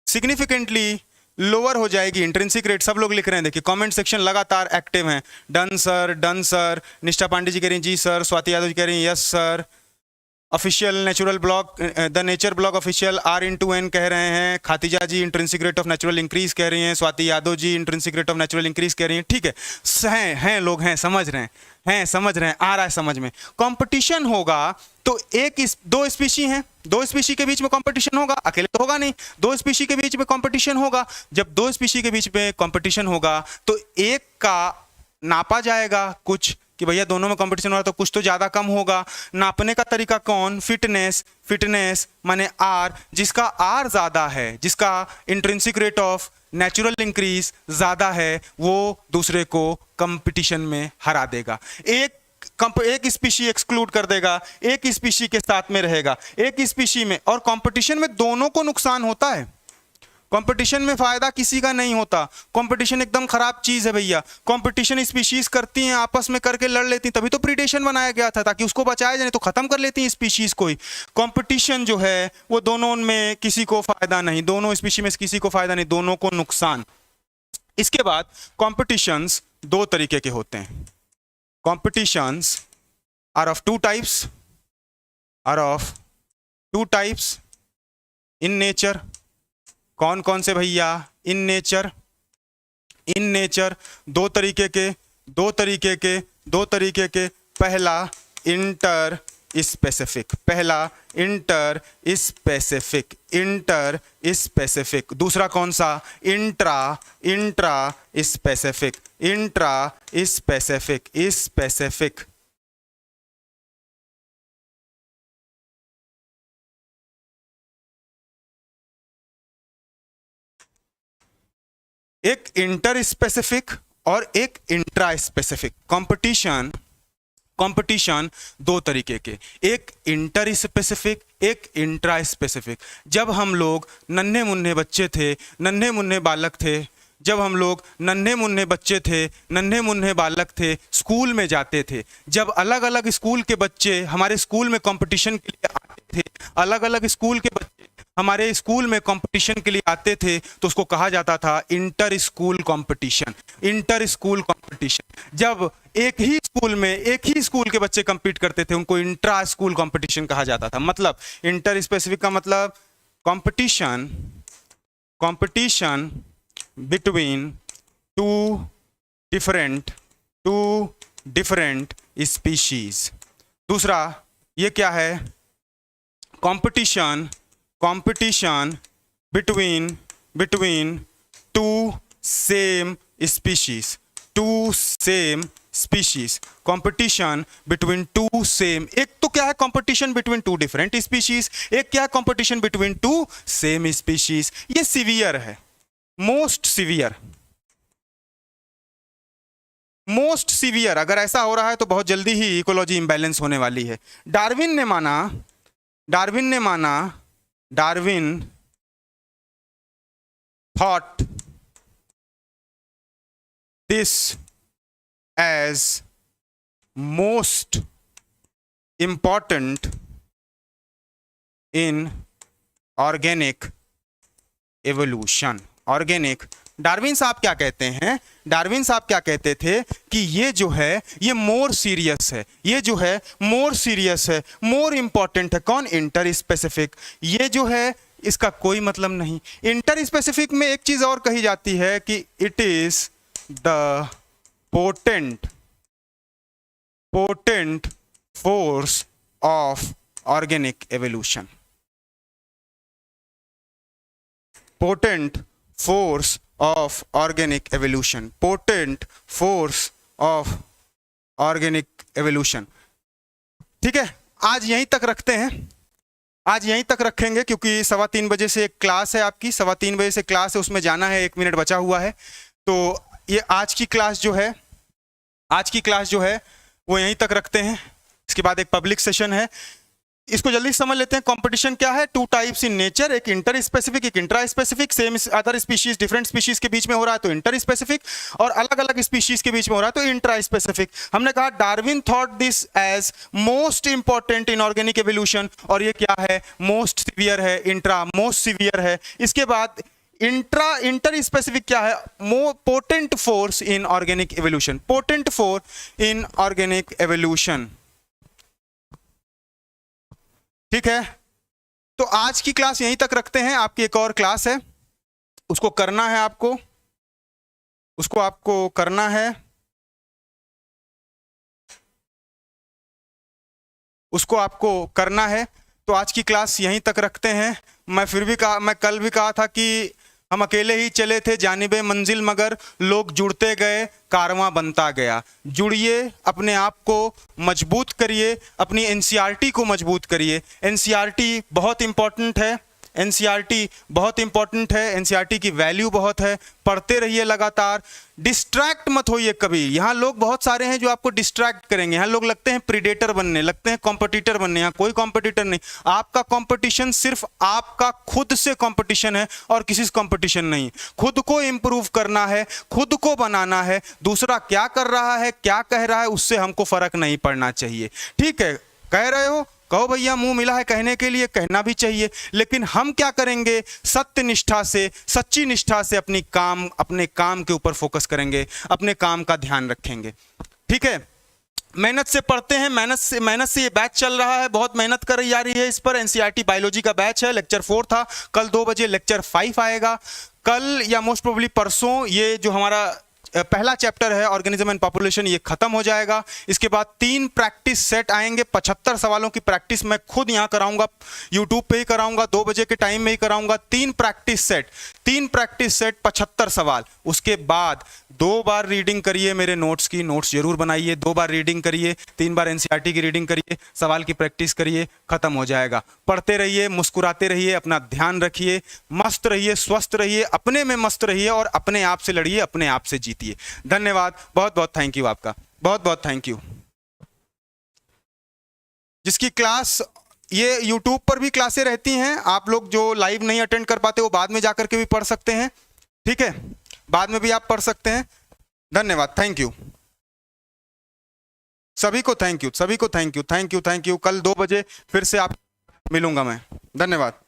सिग्निफिकेंटली लोअर हो जाएगी। इंट्रिंसिक रेट सब लोग लिख रहे हैं, देखिए कमेंट सेक्शन लगातार एक्टिव हैं। Done sir, done sir. Nishtha Pandey ji कह रही हैं जी सर। स्वाति यादव जी कह रही हैं yes sir. Official natural blog, the nature blog official R/N कह रहे हैं। Khatija ji intrinsic rate of natural increase कह रही हैं। Swati Yadav ji intrinsic rate of natural increase कह रही हैं। ठीक है, हैं लोग हैं, समझ रहे हैं, समझ रहे हैं, आ रहा है समझ में। कंपटीशन होगा तो दो स्पीशी हैं, दो स्पीशी के बीच में कंपटीशन होगा, अकेले तो होगा नहीं। दो स्पीशी के बीच में कंपटीशन होगा। जब दो स्पीशी के बीच में कंपटीशन होगा तो एक का नापा जाएगा कुछ कि भैया दोनों में कंपटीशन हो रहा तो कुछ तो ज्यादा कम होगा। नापने का तरीका कौन? फिटनेस, फिटनेस माने आर। जिसका आर ज्यादा है, जिसका intrinsic rate of natural increase ज्यादा है, वो दूसरे को कंपटीशन में हरा देगा। एक स्पीशी एक्सक्लूड कर देगा, एक स्पीशी के साथ में रहेगा, एक स्पीशी में। और कंपटीशन में दोनों को नुकसान होता है, कंपटीशन में फायदा किसी का नहीं होता। कंपटीशन एकदम खराब चीज है भैया। कंपटीशन स्पीशीज करती हैं, आपस में करके लड़ लेती हैं, तभी तो प्रीडेशन बनाया गया था, ताकि उसको बचाया जाए, तो खत्म कर लेती हैं स्पीशीज को ही। कंपटीशन जो है वो दोनों में किसी को फायदा नहीं, दोनों स्पीशी में किसी को फायदा नहीं, दोनों को नुकसान। इसके बाद कॉम्पिटिशन्स दो तरीके के होते हैं। Competitions are of two types, are of two types in nature. कौन कौन से भैया? इन नेचर, इन नेचर दो तरीके के, दो तरीके के, दो तरीके के। पहला इंटर स्पेसिफिक, पहला इंटर स्पेसिफिक, इंटर स्पेसिफिक। दूसरा कौन सा? Intra, intra specific, intra specific, specific. एक इंटर स्पेसिफिक और एक इंट्रा स्पेसिफिक। कंपटीशन, कंपटीशन दो तरीके के, एक इंटर स्पेसिफिक, एक इंट्रा स्पेसिफिक। जब हम लोग नन्हे मुन्ने बच्चे थे, नन्हे मुन्ने बालक थे, जब हम लोग नन्हे मुन्ने बच्चे थे, नन्हे मुन्ने बालक थे, स्कूल में जाते थे, जब अलग अलग स्कूल के बच्चे हमारे स्कूल में कंपटीशन के लिए आते थे, अलग अलग स्कूल के बच्चे हमारे स्कूल में कंपटीशन के लिए आते थे, तो उसको कहा जाता था inter school competition, inter school competition. जब एक ही स्कूल में एक ही स्कूल के बच्चे कंपीट करते थे, उनको इंट्रा स्कूल कंपटीशन कहा जाता था। मतलब इंटर स्पेसिफिक का मतलब competition, competition between two different species. दूसरा ये क्या है? Competition, competition between two same species, two same species। competition between two same, एक तो क्या है competition between two different species, एक क्या है competition between two same species। ये सीवियर है, मोस्ट सीवियर, मोस्ट सीवियर, अगर ऐसा हो रहा है तो बहुत जल्दी ही इकोलॉजी इम्बैलेंस होने वाली है। Darwin thought this as most important in organic evolution. Organic, Darwin साहब क्या कहते हैं, डार्विन साहब क्या कहते थे कि ये जो है ये मोर सीरियस है, ये जो है मोर सीरियस है, मोर इंपॉर्टेंट है। कौन? Inter specific. ये जो है इसका कोई मतलब नहीं। इंटर स्पेसिफिक में एक चीज और कही जाती है कि it is the potent force of organic evolution. Potent force of organic evolution, potent force of organic evolution. ठीक है, आज यहीं तक रखते हैं, आज यहीं तक रखेंगे क्योंकि 3:15 बजे से एक क्लास है आपकी, 3:15 बजे से क्लास है, उसमें जाना है, 1 मिनट बचा हुआ है। तो ये आज की क्लास जो है वो यहीं तक रखते हैं। इसके बाद एक पब्लिक सेशन है, इसको जल्दी समझ लेते हैं। कंपटीशन क्या है? 2 टाइप्स इन नेचर, एक इंटर स्पेसिफिक, एक intra specific. Same other species different species के बीच में हो रहा है तो इंटर स्पेसिफिक, और अलग अलग स्पीशीज के बीच में हो रहा है तो इंट्रा स्पेसिफिक। हमने कहा Darwin thought this as most important in organic evolution, और ये क्या है? मोस्ट सीवियर है, इंट्रा मोस्ट सीवियर है। इसके बाद इंटर स्पेसिफिक क्या है? Potent force in organic evolution, potent force in organic evolution. ठीक है, तो आज की क्लास यहीं तक रखते हैं। आपकी एक और क्लास है, उसको करना है आपको, उसको आपको करना है, उसको आपको करना है। तो आज की क्लास यहीं तक रखते हैं। मैं कल भी कहा था कि हम अकेले ही चले थे जानिबे मंजिल, मगर लोग जुड़ते गए, कारवां बनता गया। जुड़िए, अपने आप को मजबूत करिए, अपनी एनसीईआरटी को मजबूत करिए। एनसीईआरटी बहुत इंपॉर्टेंट है, एनसीईआरटी बहुत इंपॉर्टेंट है, एनसीईआरटी की वैल्यू बहुत है। पढ़ते रहिए लगातार, डिस्ट्रैक्ट मत होइए कभी। यहाँ लोग बहुत सारे हैं जो आपको डिस्ट्रैक्ट करेंगे। यहाँ लोग लगते हैं प्रीडेटर बनने, लगते हैं कॉम्पिटिटर बनने। यहाँ कोई कॉम्पिटिटर नहीं, आपका कंपटीशन सिर्फ आपका खुद से कंपटीशन है और किसी से कंपटीशन नहीं। खुद को इंप्रूव करना है, खुद को बनाना है। दूसरा क्या कर रहा है, क्या कह रहा है, उससे हमको फर्क नहीं पड़ना चाहिए। ठीक है, कह रहे हो कहो भैया, मुंह मिला है कहने के लिए, कहना भी चाहिए, लेकिन हम क्या करेंगे? सत्य निष्ठा से, सच्ची निष्ठा से अपने काम के ऊपर फोकस करेंगे, अपने काम का ध्यान रखेंगे। ठीक है, मेहनत से पढ़ते हैं, मेहनत से ये बैच चल रहा है, बहुत मेहनत कर जा रही है इस पर। एनसीईआरटी बायोलॉजी का बैच है, लेक्चर 4 था, कल 2 बजे लेक्चर 5 आएगा। कल या मोस्ट प्रोबेबली परसों ये जो हमारा पहला चैप्टर है ऑर्गेनिज्म एंड पॉपुलेशन, ये खत्म हो जाएगा। इसके बाद 3 प्रैक्टिस सेट आएंगे, 75 सवालों की प्रैक्टिस मैं खुद यहाँ कराऊंगा, यूट्यूब पे ही कराऊंगा, 2 बजे के टाइम में ही कराऊंगा। 3 प्रैक्टिस सेट 75 सवाल। उसके बाद 2 बार रीडिंग करिए मेरे नोट्स की, नोट्स जरूर बनाइए, 2 बार रीडिंग करिए, 3 बार एनसीईआरटी की रीडिंग करिए, सवाल की प्रैक्टिस करिए, खत्म हो जाएगा। पढ़ते रहिए, मुस्कुराते रहिए, अपना ध्यान रखिए, मस्त रहिए, स्वस्थ रहिए, अपने में मस्त रहिए और अपने आप से लड़िए, अपने आप से जीतिए। धन्यवाद, बहुत बहुत थैंक यू आपका, बहुत बहुत थैंक यू। जिसकी क्लास, ये YouTube पर भी क्लासें रहती हैं, आप लोग जो लाइव नहीं अटेंड कर पाते वो बाद में जाकर के भी पढ़ सकते हैं। ठीक है, बाद में भी आप पढ़ सकते हैं। धन्यवाद, थैंक यू सभी को, थैंक यू सभी को, थैंक यू। कल 2 बजे फिर से आप मिलूंगा मैं। धन्यवाद।